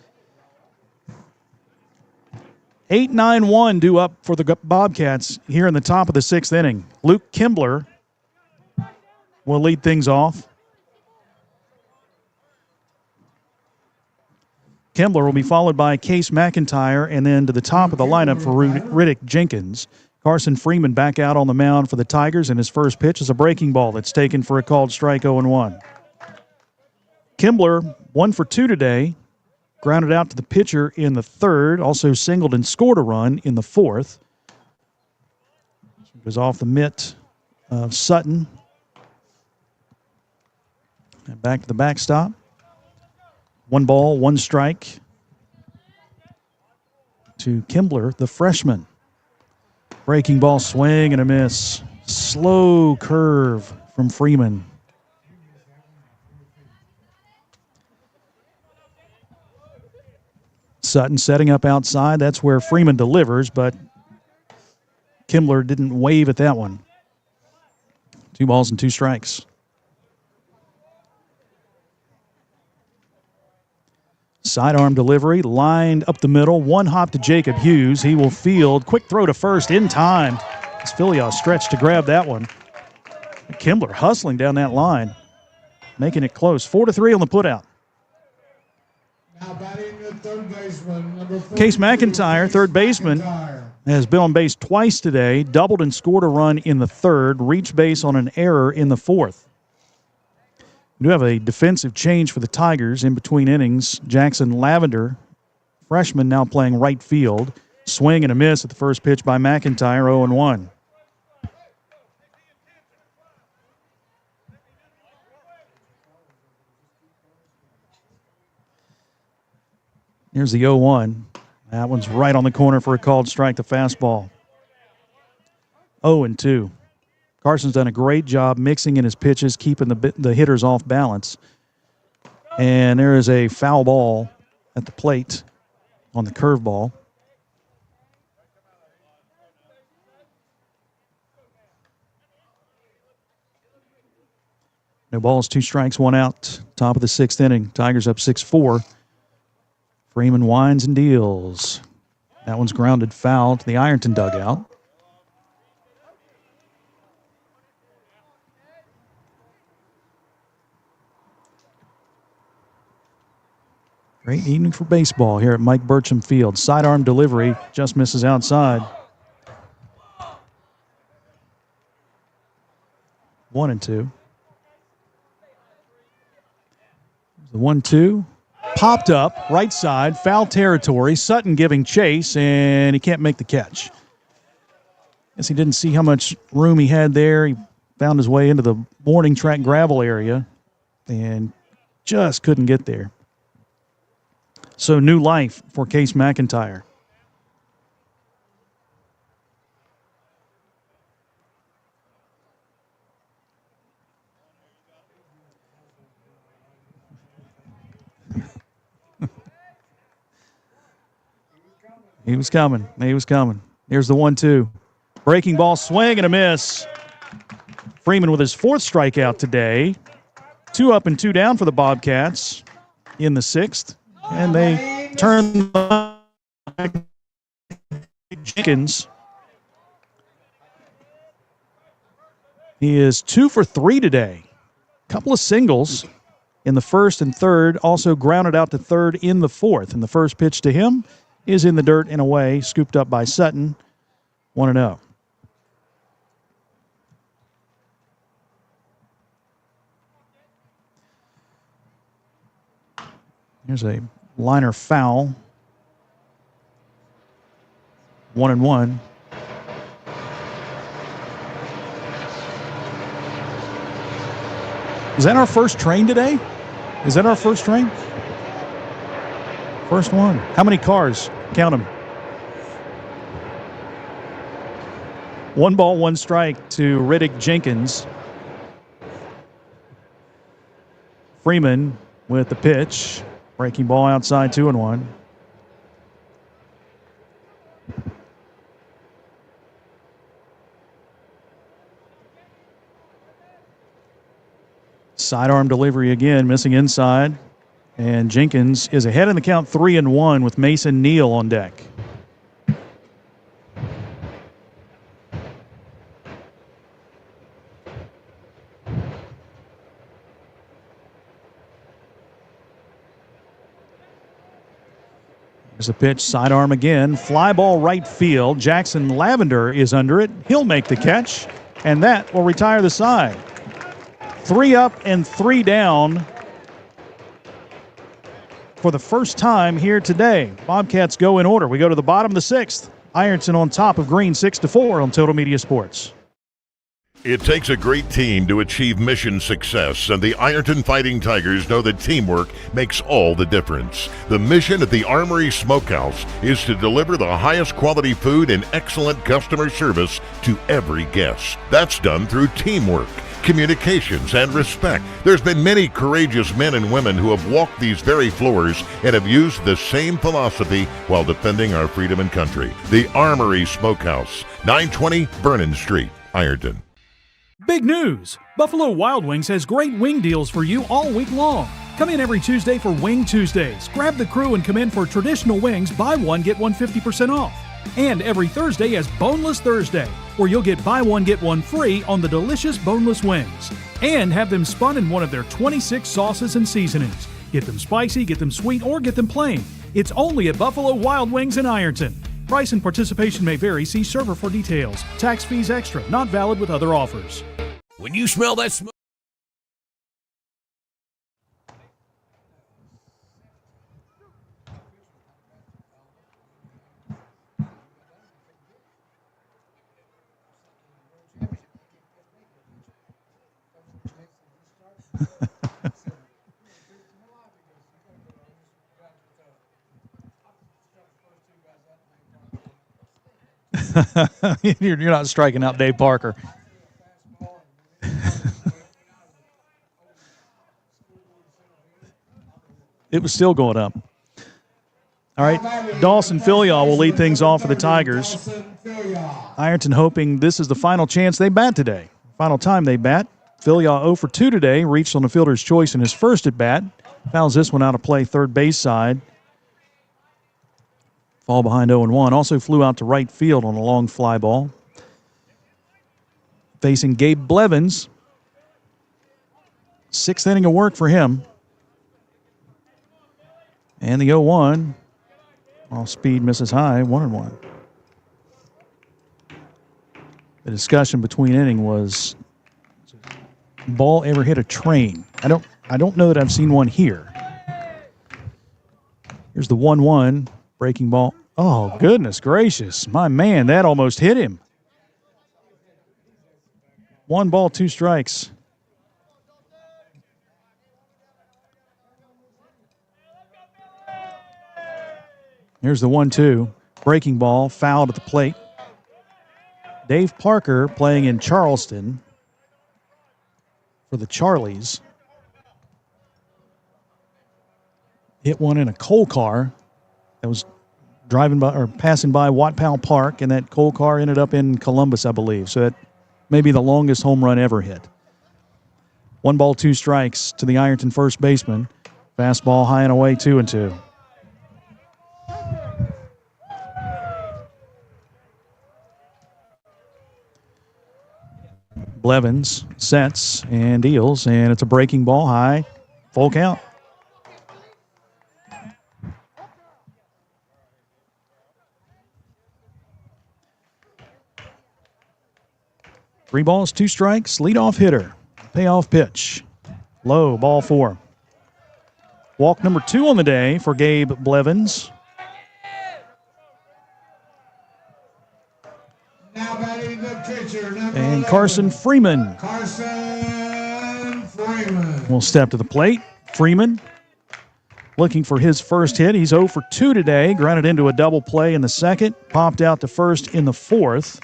8-9-1 due up for the Bobcats here in the top of the 6th inning. Luke Kimbler will lead things off. Kimbler will be followed by Case McIntyre, and then to the top of the lineup for Riddick Jenkins. Carson Freeman back out on the mound for the Tigers, and his first pitch is a breaking ball that's taken for a called strike 0-1. Kimbler 1 for 2 today, grounded out to the pitcher in the 3rd, also singled and scored a run in the 4th. It was off the mitt of Sutton. And back to the backstop. 1 ball, 1 strike to Kimbler, the freshman. Breaking ball, swing and a miss. Slow curve from Freeman. Sutton setting up outside. That's where Freeman delivers, but Kimbler didn't wave at that one. 2 balls and 2 strikes. Sidearm delivery, lined up the middle. 1 hop to Jacob Hughes. He will field. Quick throw to first in time. As Filios stretched to grab that one. Kimbler hustling down that line, making it close. 4-3 on the putout. Now batting the third baseman, number 42, Case McIntyre, third baseman, has been on base twice today. Doubled and scored a run in the 3rd. Reached base on an error in the 4th. We do have a defensive change for the Tigers in between innings. Jackson Lavender, freshman, now playing right field. Swing and a miss at the first pitch by McIntyre, 0-1. Here's the 0-1. That one's right on the corner for a called strike, the fastball. 0-2. Carson's done a great job mixing in his pitches, keeping the hitters off balance. And there is a foul ball at the plate on the curveball. No balls, 2 strikes, 1 out. Top of the 6th inning. Tigers up 6-4. Freeman winds and deals. That one's grounded foul to the Ironton dugout. Great evening for baseball here at Mike Burcham Field. Sidearm delivery just misses outside. 1-2. The 1-2 popped up right side, foul territory. Sutton giving chase, and he can't make the catch. Guess he didn't see how much room he had there. He found his way into the warning track gravel area and just couldn't get there. So new life for Case McIntyre. He was coming. Here's the 1-2. Breaking ball, swing and a miss. Freeman with his 4th strikeout today. 2 up and 2 down for the Bobcats in the 6th. And they turn Jenkins. He is 2 for 3 today. Couple of singles in the 1st and 3rd. Also grounded out to 3rd in the 4th. And the first pitch to him is in the dirt and away. Scooped up by Sutton. 1-0. Here's a liner foul 1-1. Is that our first train today? Is that our first train? First one. How many cars? Count them. 1 ball, 1 strike to Riddick Jenkins. Freeman with the pitch. Breaking ball outside, 2-1. Sidearm delivery again, missing inside. And Jenkins is ahead in the count, 3-1 with Mason Neal on deck. There's a pitch, sidearm again. Fly ball right field. Jackson Lavender is under it. He'll make the catch, and that will retire the side. 3 up and 3 down for the first time here today. Bobcats go in order. We go to the bottom of the 6th. Ironton on top of Green 6-4 on Total Media Sports. It takes a great team to achieve mission success, and the Ironton Fighting Tigers know that teamwork makes all the difference. The mission at the Armory Smokehouse is to deliver the highest quality food and excellent customer service to every guest. That's done through teamwork, communications, and respect. There's been many courageous men and women who have walked these very floors and have used the same philosophy while defending our freedom and country. The Armory Smokehouse, 920 Vernon Street, Ironton. Big news! Buffalo Wild Wings has great wing deals for you all week long. Come in every Tuesday for Wing Tuesdays. Grab the crew and come in for traditional wings, buy one, get one 50% off. And every Thursday is Boneless Thursday, where you'll get buy one, get one free on the delicious boneless wings. And have them spun in one of their 26 sauces and seasonings. Get them spicy, get them sweet, or get them plain. It's only at Buffalo Wild Wings in Ironton. Price and participation may vary. See server for details. Tax fees extra. Not valid with other offers. When you smell that smoke. You're not striking out Dave Parker. It was still going up. All right, Dawson Filial will lead things off for the Tigers. Ironton hoping this is the final chance they bat today. Final time they bat. Filial 0 for 2 today, reached on the fielder's choice in his first at bat. Fouls this one out of play third base side. Fall behind 0-1. Also flew out to right field on a long fly ball. Facing Gabe Blevins. 6th inning of work for him. And the 0-1. Off speed misses high, 1-1. The discussion between inning was, ball ever hit a train? I don't know that I've seen one here. Here's the 1-1. Breaking ball. Oh, goodness gracious. My man, that almost hit him. 1 ball, 2 strikes. Here's the 1-2. Breaking ball, fouled at the plate. Dave Parker playing in Charleston for the Charlies. Hit one in a coal car that was driving by or passing by Watt Powell Park, and that coal car ended up in Columbus, I believe. So that may be the longest home run ever hit. 1 ball, 2 strikes to the Ironton first baseman. Fastball high and away, 2-2. Blevins sets and deals, and it's a breaking ball high, full count. Three balls, 2 strikes, leadoff hitter, payoff pitch, low, ball 4. Walk number 2 on the day for Gabe Blevins. Carson Freeman will step to the plate. Freeman looking for his first hit. He's 0 for 2 today. Grounded into a double play in the second. Popped out to first in the fourth.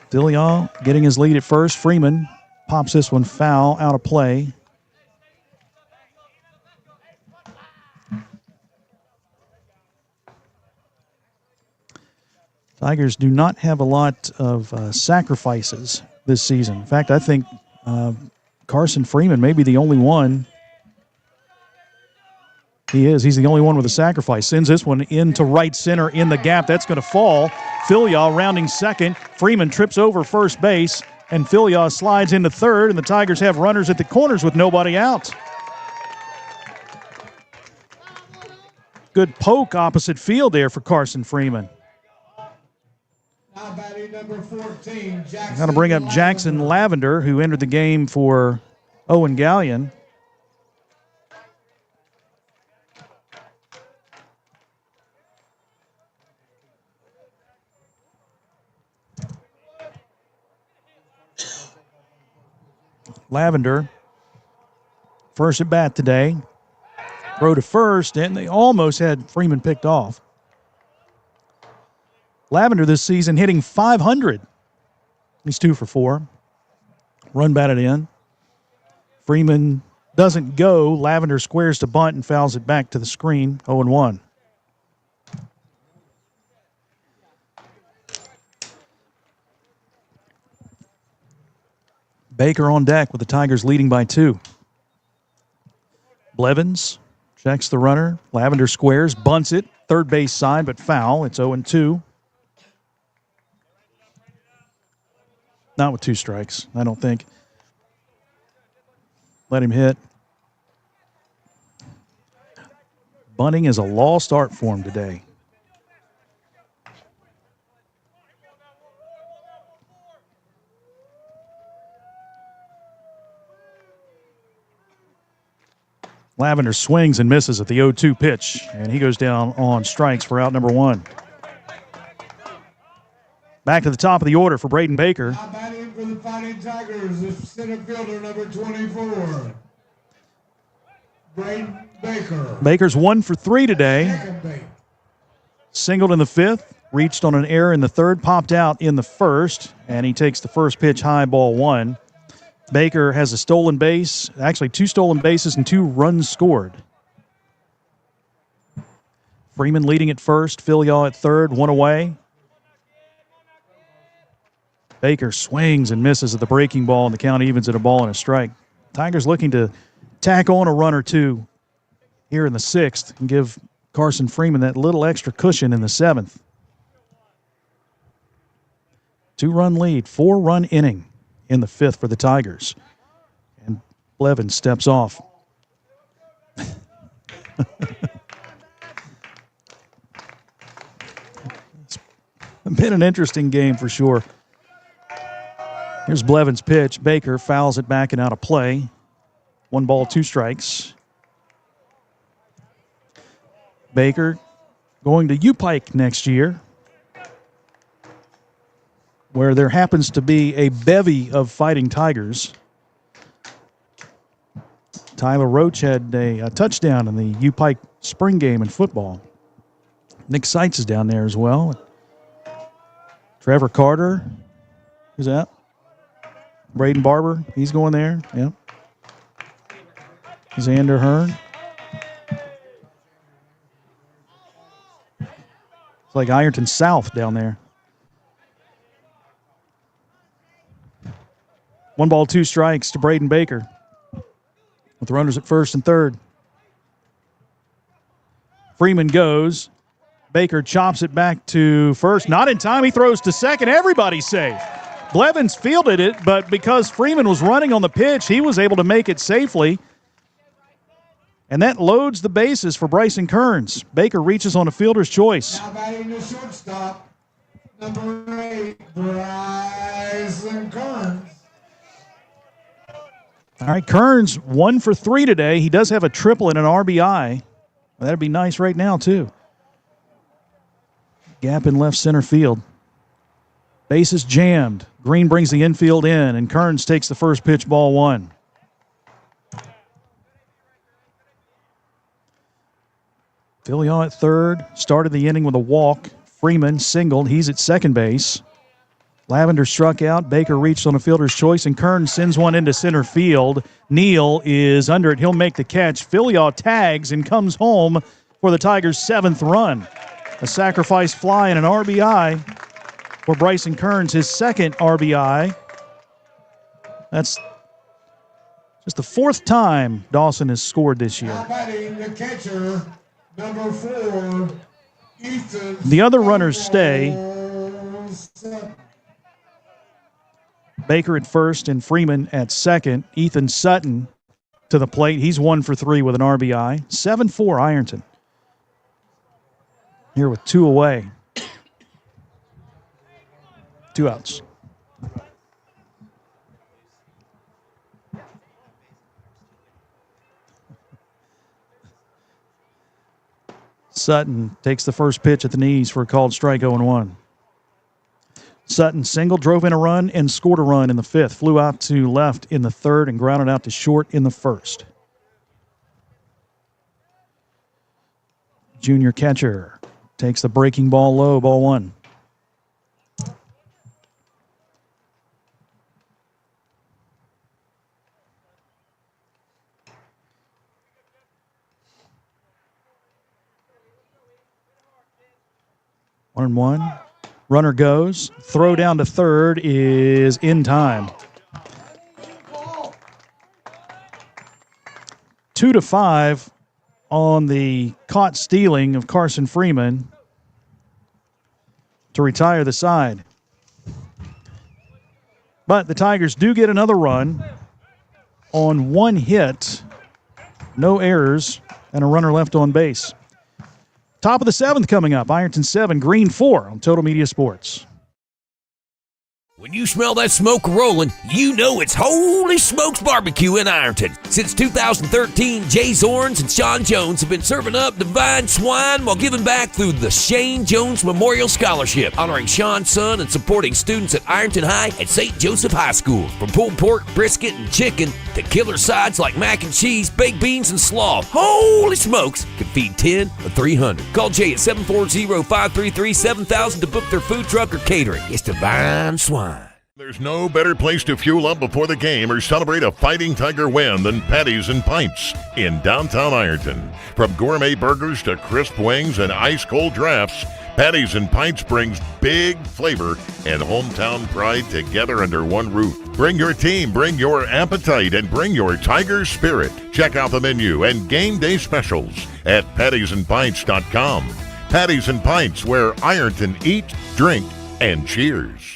Dillion getting his lead at first. Freeman pops this one foul, out of play. Tigers do not have a lot of sacrifices this season. In fact, I think Carson Freeman may be the only one. He is. He's the only one with a sacrifice. Sends this one into right center in the gap. That's going to fall. Filia rounding second. Freeman trips over first base, and Filia slides into third, and the Tigers have runners at the corners with nobody out. Good poke opposite field there for Carson Freeman. Now batting number 14, Jackson. Got to bring up Jackson Lavender, who entered the game for Owen Gallion. Lavender, first at bat today. Throw to first, and they almost had Freeman picked off. Lavender this season hitting .500. He's 2 for 4. Run batted in. Freeman doesn't go. Lavender squares to bunt and fouls it back to the screen. 0-1. Baker on deck with the Tigers leading by 2. Blevins checks the runner. Lavender squares, bunts it. Third base side, but foul. It's 0-2. Not with 2 strikes, I don't think. Let him hit. Bunting is a lost art form today. Lavender swings and misses at the 0-2 pitch, and he goes down on strikes for out number 1. Back to the top of the order for Braden Baker. Now batting for the Fighting Tigers, the center fielder number 24, Braden Baker. Baker's 1 for 3 today. Second base. Singled in the 5th, reached on an error in the 3rd, popped out in the 1st, and he takes the first pitch high, ball 1. Baker has a stolen base, actually 2 stolen bases and 2 runs scored. Freeman leading at first, Filia at third, 1 away. Baker swings and misses at the breaking ball, and the count evens at a ball and a strike. Tigers looking to tack on a run or 2 here in the 6th and give Carson Freeman that little extra cushion in the 7th. 2-run lead, 4-run inning in the 5th for the Tigers. And Blevins steps off. It's been an interesting game for sure. Here's Blevins' pitch. Baker fouls it back and out of play. 1 ball, 2 strikes. Baker going to U-Pike next year, where there happens to be a bevy of Fighting Tigers. Tyler Roach had a touchdown in the U-Pike spring game in football. Nick Seitz is down there as well. Trevor Carter, who's that? Braden Barber, he's going there. Yep. Xander Hearn. It's like Ironton South down there. 1 ball, 2 strikes to Braden Baker with runners at first and third. Freeman goes. Baker chops it back to first. Not in time. He throws to second. Everybody's safe. Blevins fielded it, but because Freeman was running on the pitch, he was able to make it safely. And that loads the bases for Bryson Kearns. Baker reaches on a fielder's choice. Now batting the shortstop, number 8, Bryson Kearns. All right, Kearns 1 for 3 today. He does have a triple and an RBI. That'd be nice right now, too. Gap in left center field. Base is jammed. Green brings the infield in, and Kearns takes the first pitch, ball one. Filion at third. Started the inning with a walk. Freeman singled. He's at second base. Lavender struck out. Baker reached on a fielder's choice, and Kearns sends one into center field. Neal is under it. He'll make the catch. Filion tags and comes home for the Tigers' 7th run. A sacrifice fly and an RBI for Bryson Kearns, his 2nd RBI. That's just the 4th time Dawson has scored this year. Batting the catcher, number 4, Ethan. The other runners stay. Baker at first and Freeman at second. Ethan Sutton to the plate. He's 1 for 3 with an RBI. 7-4 Ironton. Here with 2 away. 2 outs. Sutton takes the first pitch at the knees for a called strike 0-1. Sutton single, drove in a run, and scored a run in the 5th. Flew out to left in the 3rd and grounded out to short in the 1st. Junior catcher takes the breaking ball low, ball 1. One and one. Runner goes. Throw down to third is in time. 2-5 on the caught stealing of Carson Freeman to retire the side. But the Tigers do get another run on 1 hit, no errors, and a runner left on base. Top of the 7th coming up. Ironton 7, Green 4 on Total Media Sports. When you smell that smoke rolling, you know it's Holy Smokes Barbecue in Ironton. Since 2013, Jay Zorns and Sean Jones have been serving up divine swine while giving back through the Shane Jones Memorial Scholarship, honoring Sean's son and supporting students at Ironton High and St. Joseph High School. From pulled pork, brisket, and chicken to killer sides like mac and cheese, baked beans, and slaw, Holy Smokes can feed 10 or 300. Call Jay at 740-533-7000 to book their food truck or catering. It's divine swine. There's no better place to fuel up before the game or celebrate a Fighting Tiger win than Patties and Pints in downtown Ironton. From gourmet burgers to crisp wings and ice-cold drafts, Patties and Pints brings big flavor and hometown pride together under one roof. Bring your team, bring your appetite, and bring your Tiger spirit. Check out the menu and game day specials at pattiesandpints.com. Patties and Pints, where Ironton eat, drink, and cheers.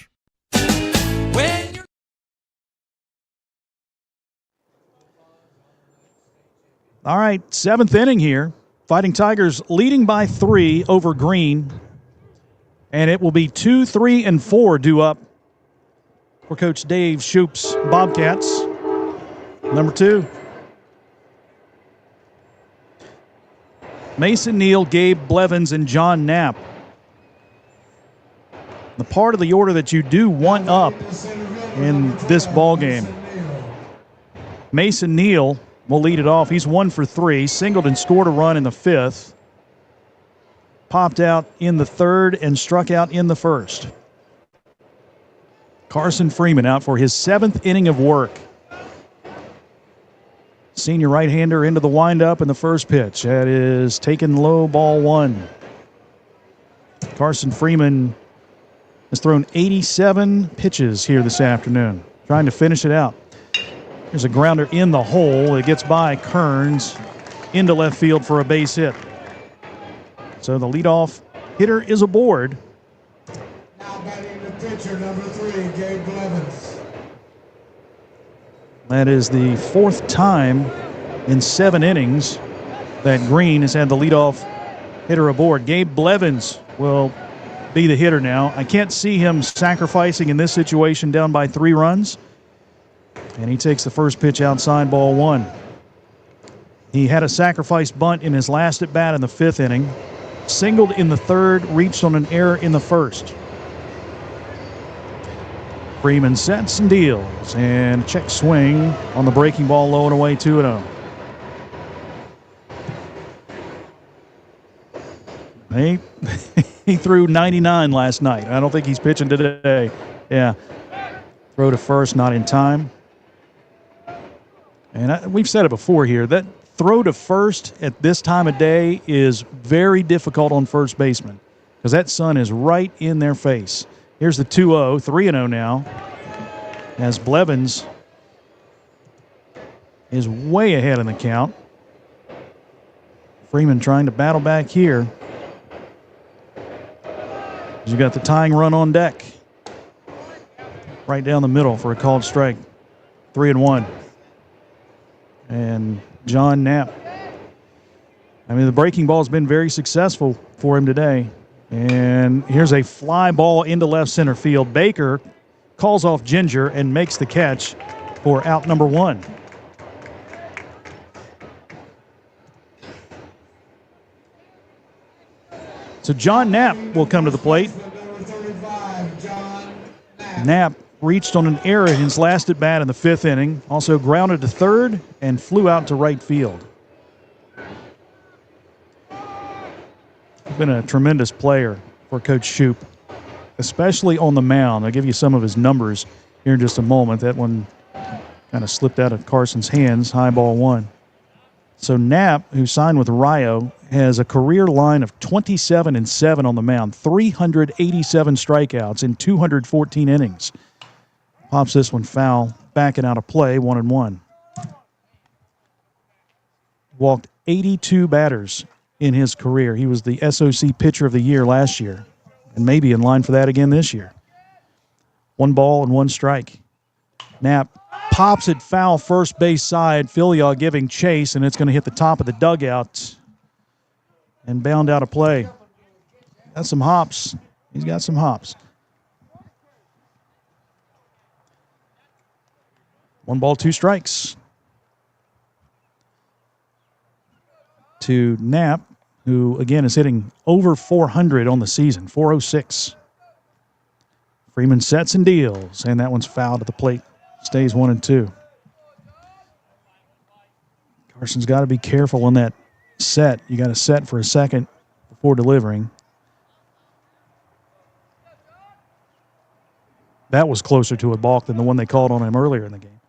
All right, 7th inning here. Fighting Tigers leading by 3 over Green. And it will be 2, 3, and 4 due up for Coach Dave Shoup's Bobcats. Number 2. Mason Neal, Gabe Blevins, and John Knapp. The part of the order that you do want up in this ball game. Mason Neal will lead it off. He's 1 for 3, singled and scored a run in the 5th. Popped out in the 3rd and struck out in the 1st. Carson Freeman out for his 7th inning of work. Senior right-hander into the windup in the first pitch. That is taken low, ball 1. Carson Freeman has thrown 87 pitches here this afternoon, trying to finish it out. There's a grounder in the hole. It gets by Kearns into left field for a base hit. So the leadoff hitter is aboard. Now batting the pitcher, number 3, Gabe Blevins. That is the 4th time in 7 innings that Green has had the leadoff hitter aboard. Gabe Blevins will be the hitter now. I can't see him sacrificing in this situation down by 3 runs. And he takes the first pitch outside, ball 1. He had a sacrifice bunt in his last at bat in the 5th inning. Singled in the 3rd, reached on an error in the 1st. Freeman sets and deals, and check swing on the breaking ball, low and away, 2-0. He threw 99 last night. I don't think he's pitching today. Yeah. Throw to first, not in time. And we've said it before here, that throw to first at this time of day is very difficult on first baseman because that sun is right in their face. Here's the 2-0, 3-0 now, as Blevins is way ahead in the count. Freeman trying to battle back here. You got the tying run on deck. Right down the middle for a called strike. 3-1. And John Knapp. I mean, the breaking ball has been very successful for him today. And here's a fly ball into left center field. Baker calls off Ginger and makes the catch for out number 1. So John Knapp will come to the plate. Knapp reached on an error in his last at bat in the 5th inning. Also grounded to third and flew out to right field. Been a tremendous player for Coach Shoup, especially on the mound. I'll give you some of his numbers here in just a moment. That one kind of slipped out of Carson's hands. High ball 1. So Knapp, who signed with Rio, has a career line of 27-7 on the mound, 387 strikeouts in 214 innings. Pops this one foul, backing out of play, 1-1. Walked 82 batters in his career. He was the SOC Pitcher of the Year last year, and maybe in line for that again this year. 1 ball and 1 strike. Knapp pops it foul first base side. Filial giving chase, and it's going to hit the top of the dugout and bound out of play. Got some hops. He's got some hops. 1 ball, 2 strikes to Knapp, who again is hitting over 400 on the season, 406. Freeman sets and deals, and that one's fouled at the plate. Stays 1-2. Carson's got to be careful on that set. You got to set for a second before delivering. That was closer to a balk than the one they called on him earlier in the game.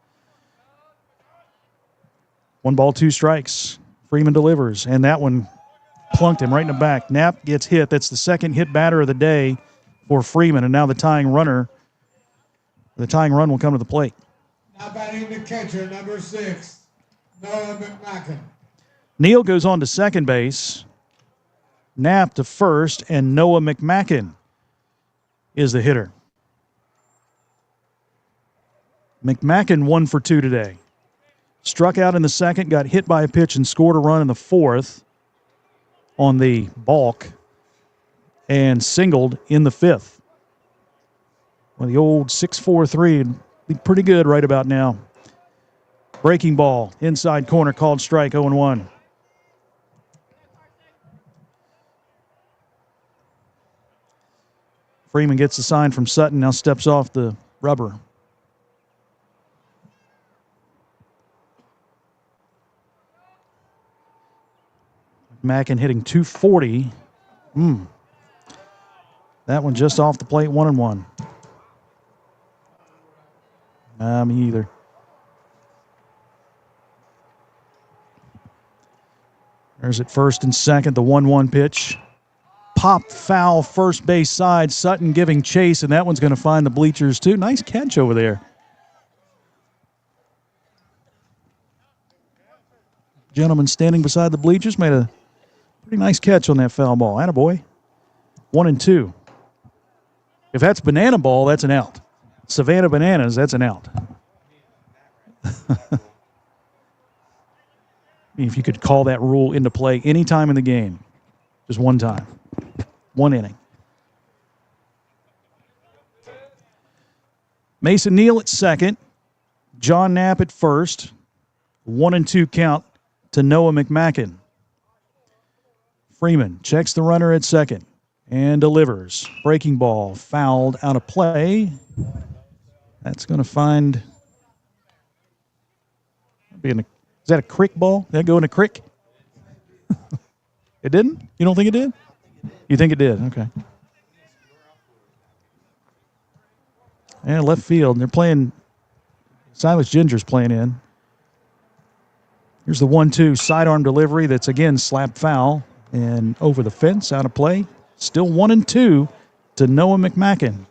1 ball, 2 strikes. Freeman delivers, and that one plunked him right in the back. Knapp gets hit. That's the second hit batter of the day for Freeman, and now the tying run will come to the plate. Now batting the catcher, number 6, Noah McMacken. Neal goes on to second base. Knapp to first, and Noah McMacken is the hitter. McMacken 1 for 2 today. Struck out in the second, got hit by a pitch, and scored a run in the 4th on the balk, and singled in the 5th. Well, the old 6-4-3 would be pretty good right about now. Breaking ball, inside corner, called strike, 0-1. Freeman gets the sign from Sutton, now steps off the rubber. Mackin hitting 240. That one just off the plate, 1-1. Me either. There's at first and second, the 1-1 pitch. Popped foul first base side. Sutton giving chase, and that one's going to find the bleachers too. Nice catch over there. Gentleman standing beside the bleachers made a pretty nice catch on that foul ball. Attaboy. 1-2. If that's banana ball, that's an out. Savannah Bananas, that's an out. If you could call that rule into play any time in the game. Just one time. 1 inning. Mason Neal at second. John Knapp at first. 1-2 count to Noah McMacken. Freeman checks the runner at second and delivers. Breaking ball fouled out of play. That's going to find. Is that a crick ball? Did that go in a crick? It didn't? You don't think it did? You think it did? Okay. And left field. They're playing. Silas Ginger's playing in. Here's the 1-2 sidearm delivery that's again slapped foul and over the fence, out of play. Still 1-2 to Noah McMacken.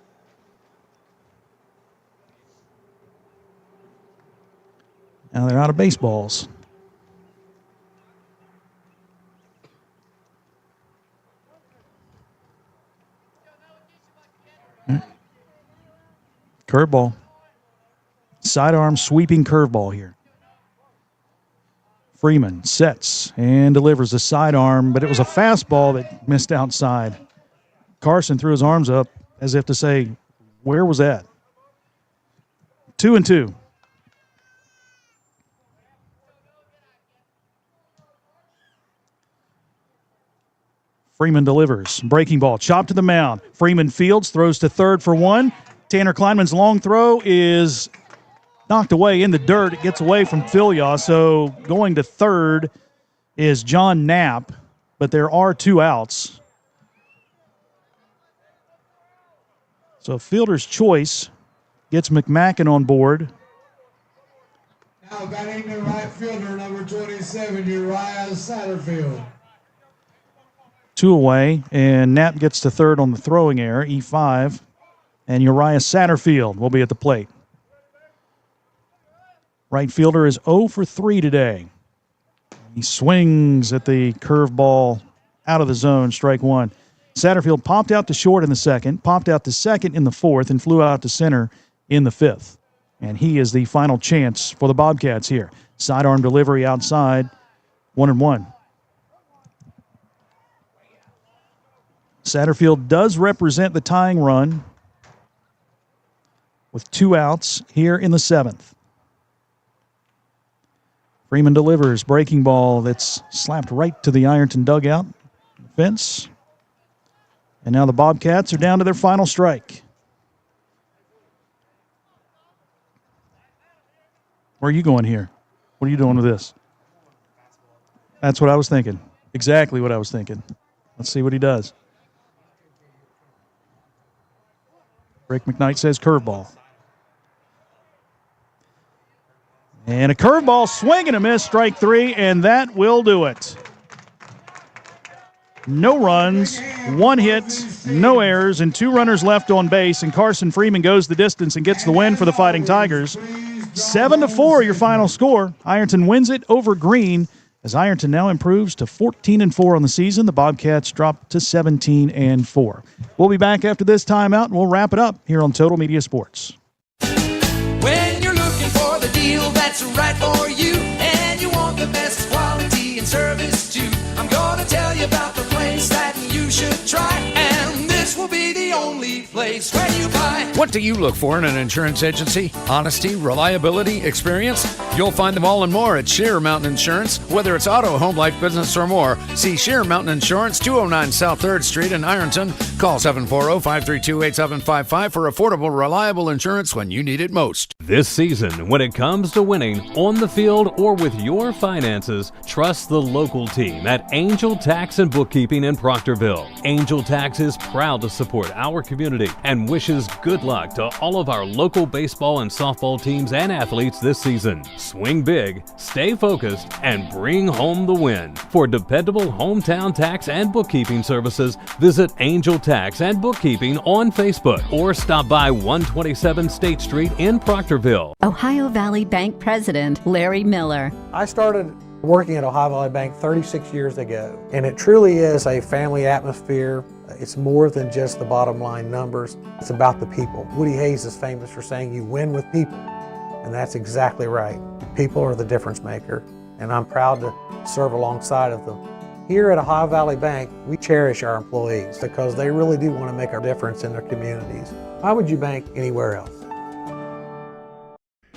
Now they're out of baseballs. Curveball. Sidearm sweeping curveball here. Freeman sets and delivers a sidearm, but it was a fastball that missed outside. Carson threw his arms up as if to say, where was that? 2-2. Freeman delivers. Breaking ball. Chopped to the mound. Freeman fields, throws to third for one. Tanner Kleinman's long throw is knocked away in the dirt. It gets away from Filyaw, so going to third is John Knapp, but there are 2 outs. So fielder's choice gets McMacken on board. Now batting the right fielder, number 27, Uriah Satterfield. 2 away, and Knapp gets to third on the throwing error, E5, and Uriah Satterfield will be at the plate. Right fielder is 0 for 3 today. He swings at the curveball out of the zone, strike one. Satterfield popped out to short in the second, popped out to second in the fourth, and flew out to center in the fifth. And he is the final chance for the Bobcats here. Sidearm delivery outside, 1-1. Satterfield does represent the tying run with 2 outs here in the 7th. Freeman delivers, breaking ball that's slapped right to the Ironton dugout fence. And now the Bobcats are down to their final strike. Where are you going here? What are you doing with this? That's what I was thinking. Exactly what I was thinking. Let's see what he does. Rick McKnight says curveball. And a curveball, swing and a miss, strike 3, and that will do it. No runs, 1 hit, no errors, and 2 runners left on base, and Carson Freeman goes the distance and gets the win for the Fighting Tigers. 7-4 your final score. Ironton wins it over Green as Ironton now improves to 14-4 on the season. The Bobcats drop to 17-4. We'll be back after this timeout, and we'll wrap it up here on Total Media Sports. When you're looking for the deal that's right for you, and you want the best quality and service too, I'm gonna tell you about the place that you should try, and this will be the only place where you buy. What do you look for in an insurance agency? Honesty, reliability, experience? You'll find them all and more at Sheer Mountain Insurance. Whether it's auto, home, life, business, or more, see Sheer Mountain Insurance, 209 South 3rd Street in Ironton. Call 740-532-8755 for affordable, reliable insurance when you need it most. This season, when it comes to winning on the field or with your finances, trust the local team at Angel Tax and Bookkeeping in Proctorville. Angel Tax is proud to support our community and wishes good luck to all of our local baseball and softball teams and athletes this season. Swing big, stay focused, and bring home the win. For dependable hometown tax and bookkeeping services, visit Angel Tax and Bookkeeping on Facebook or stop by 127 State Street in Proctorville. Ohio Valley Bank President Larry Miller. I started working at Ohio Valley Bank 36 years ago, and it truly is a family atmosphere. It's more than just the bottom line numbers. It's about the people. Woody Hayes is famous for saying you win with people, and that's exactly right. People are the difference maker, and I'm proud to serve alongside of them. Here at Ohio Valley Bank, we cherish our employees because they really do want to make a difference in their communities. Why would you bank anywhere else?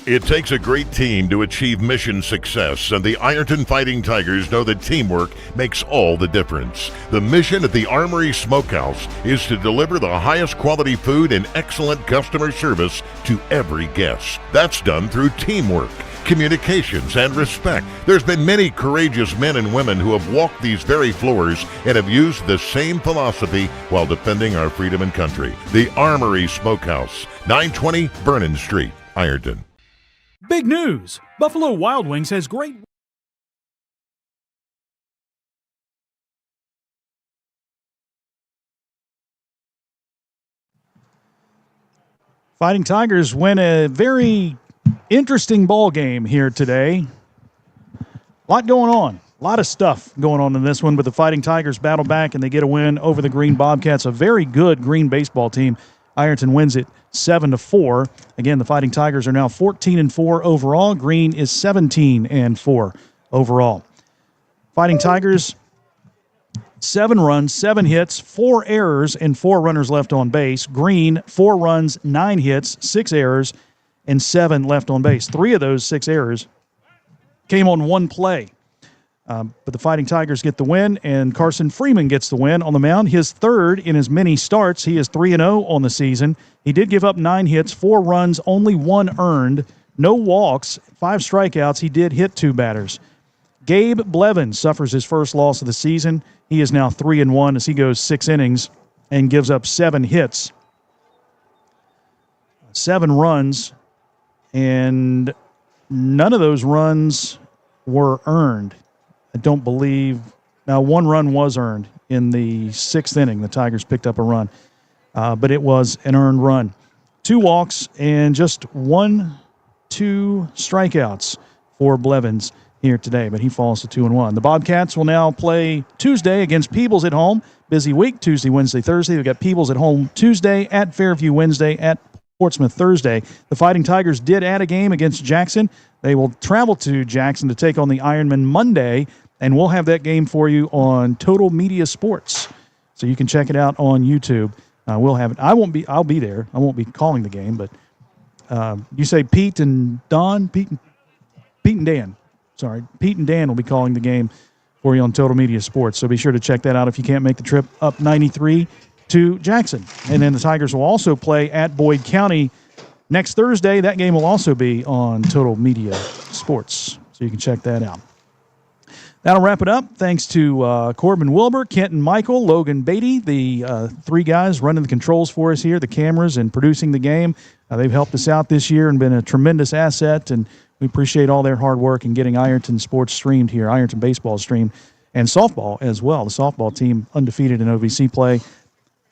It takes a great team to achieve mission success, and the Ironton Fighting Tigers know that teamwork makes all the difference. The mission at the Armory Smokehouse is to deliver the highest quality food and excellent customer service to every guest. That's done through teamwork, communications, and respect. There's been many courageous men and women who have walked these very floors and have used the same philosophy while defending our freedom and country. The Armory Smokehouse, 920 Vernon Street, Ironton. Big news! Buffalo Wild Wings has great... Fighting Tigers win a very interesting ball game here today. A lot going on. A lot of stuff going on in this one, but the Fighting Tigers battle back and they get a win over the Green Bobcats, a very good Green baseball team. Ironton wins it 7-4. Again, the Fighting Tigers are now 14-4 overall. Green is 17-4 overall. Fighting Tigers, 7 runs, 7 hits, 4 errors, and 4 runners left on base. Green, 4 runs, 9 hits, 6 errors, and 7 left on base. 3 of those 6 errors came on one play. But the Fighting Tigers get the win, and Carson Freeman gets the win on the mound. His third in as many starts. He is 3-0 on the season. He did give up 9 hits, 4 runs, only 1 earned, no walks, 5 strikeouts. He did hit 2 batters. Gabe Blevins suffers his first loss of the season. He is now 3-1 as he goes 6 innings and gives up 7 hits, 7 runs, and none of those runs were earned. I don't believe. Now, 1 run was earned in the 6th inning. The Tigers picked up a run, but it was an earned run. 2 walks and just 2 strikeouts for Blevins here today, but he falls to 2-1. The Bobcats will now play Tuesday against Peebles at home. Busy week, Tuesday, Wednesday, Thursday. We've got Peebles at home Tuesday, at Fairview Wednesday, at Portsmouth Thursday. The Fighting Tigers did add a game against Jackson. They will travel to Jackson to take on the Ironmen Monday, and we'll have that game for you on Total Media Sports. So you can check it out on YouTube. We'll have it. I'll be there. I won't be calling the game, but you say Pete and Don? Pete and Dan. Sorry. Pete and Dan will be calling the game for you on Total Media Sports. So be sure to check that out if you can't make the trip up 93 to Jackson. And then the Tigers will also play at Boyd County next Thursday. That game will also be on Total Media Sports. So you can check that out. That'll wrap it up. Thanks to Corbin Wilbur, Kenton Michael, Logan Beatty, the 3 guys running the controls for us here, the cameras, and producing the game. They've helped us out this year and been a tremendous asset, and we appreciate all their hard work in getting Ironton sports streamed here, Ironton baseball streamed, and softball as well. The softball team undefeated in OVC play.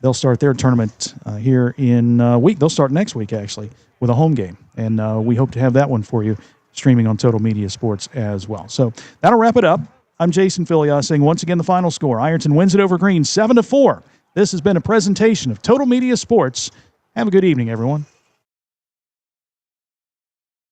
They'll start their tournament here in a week. They'll start next week, actually, with a home game, and we hope to have that one for you streaming on Total Media Sports as well. So that'll wrap it up. I'm Jason Filias saying once again the final score. Ironton wins it over Green 7-4. This has been a presentation of Total Media Sports. Have a good evening, everyone.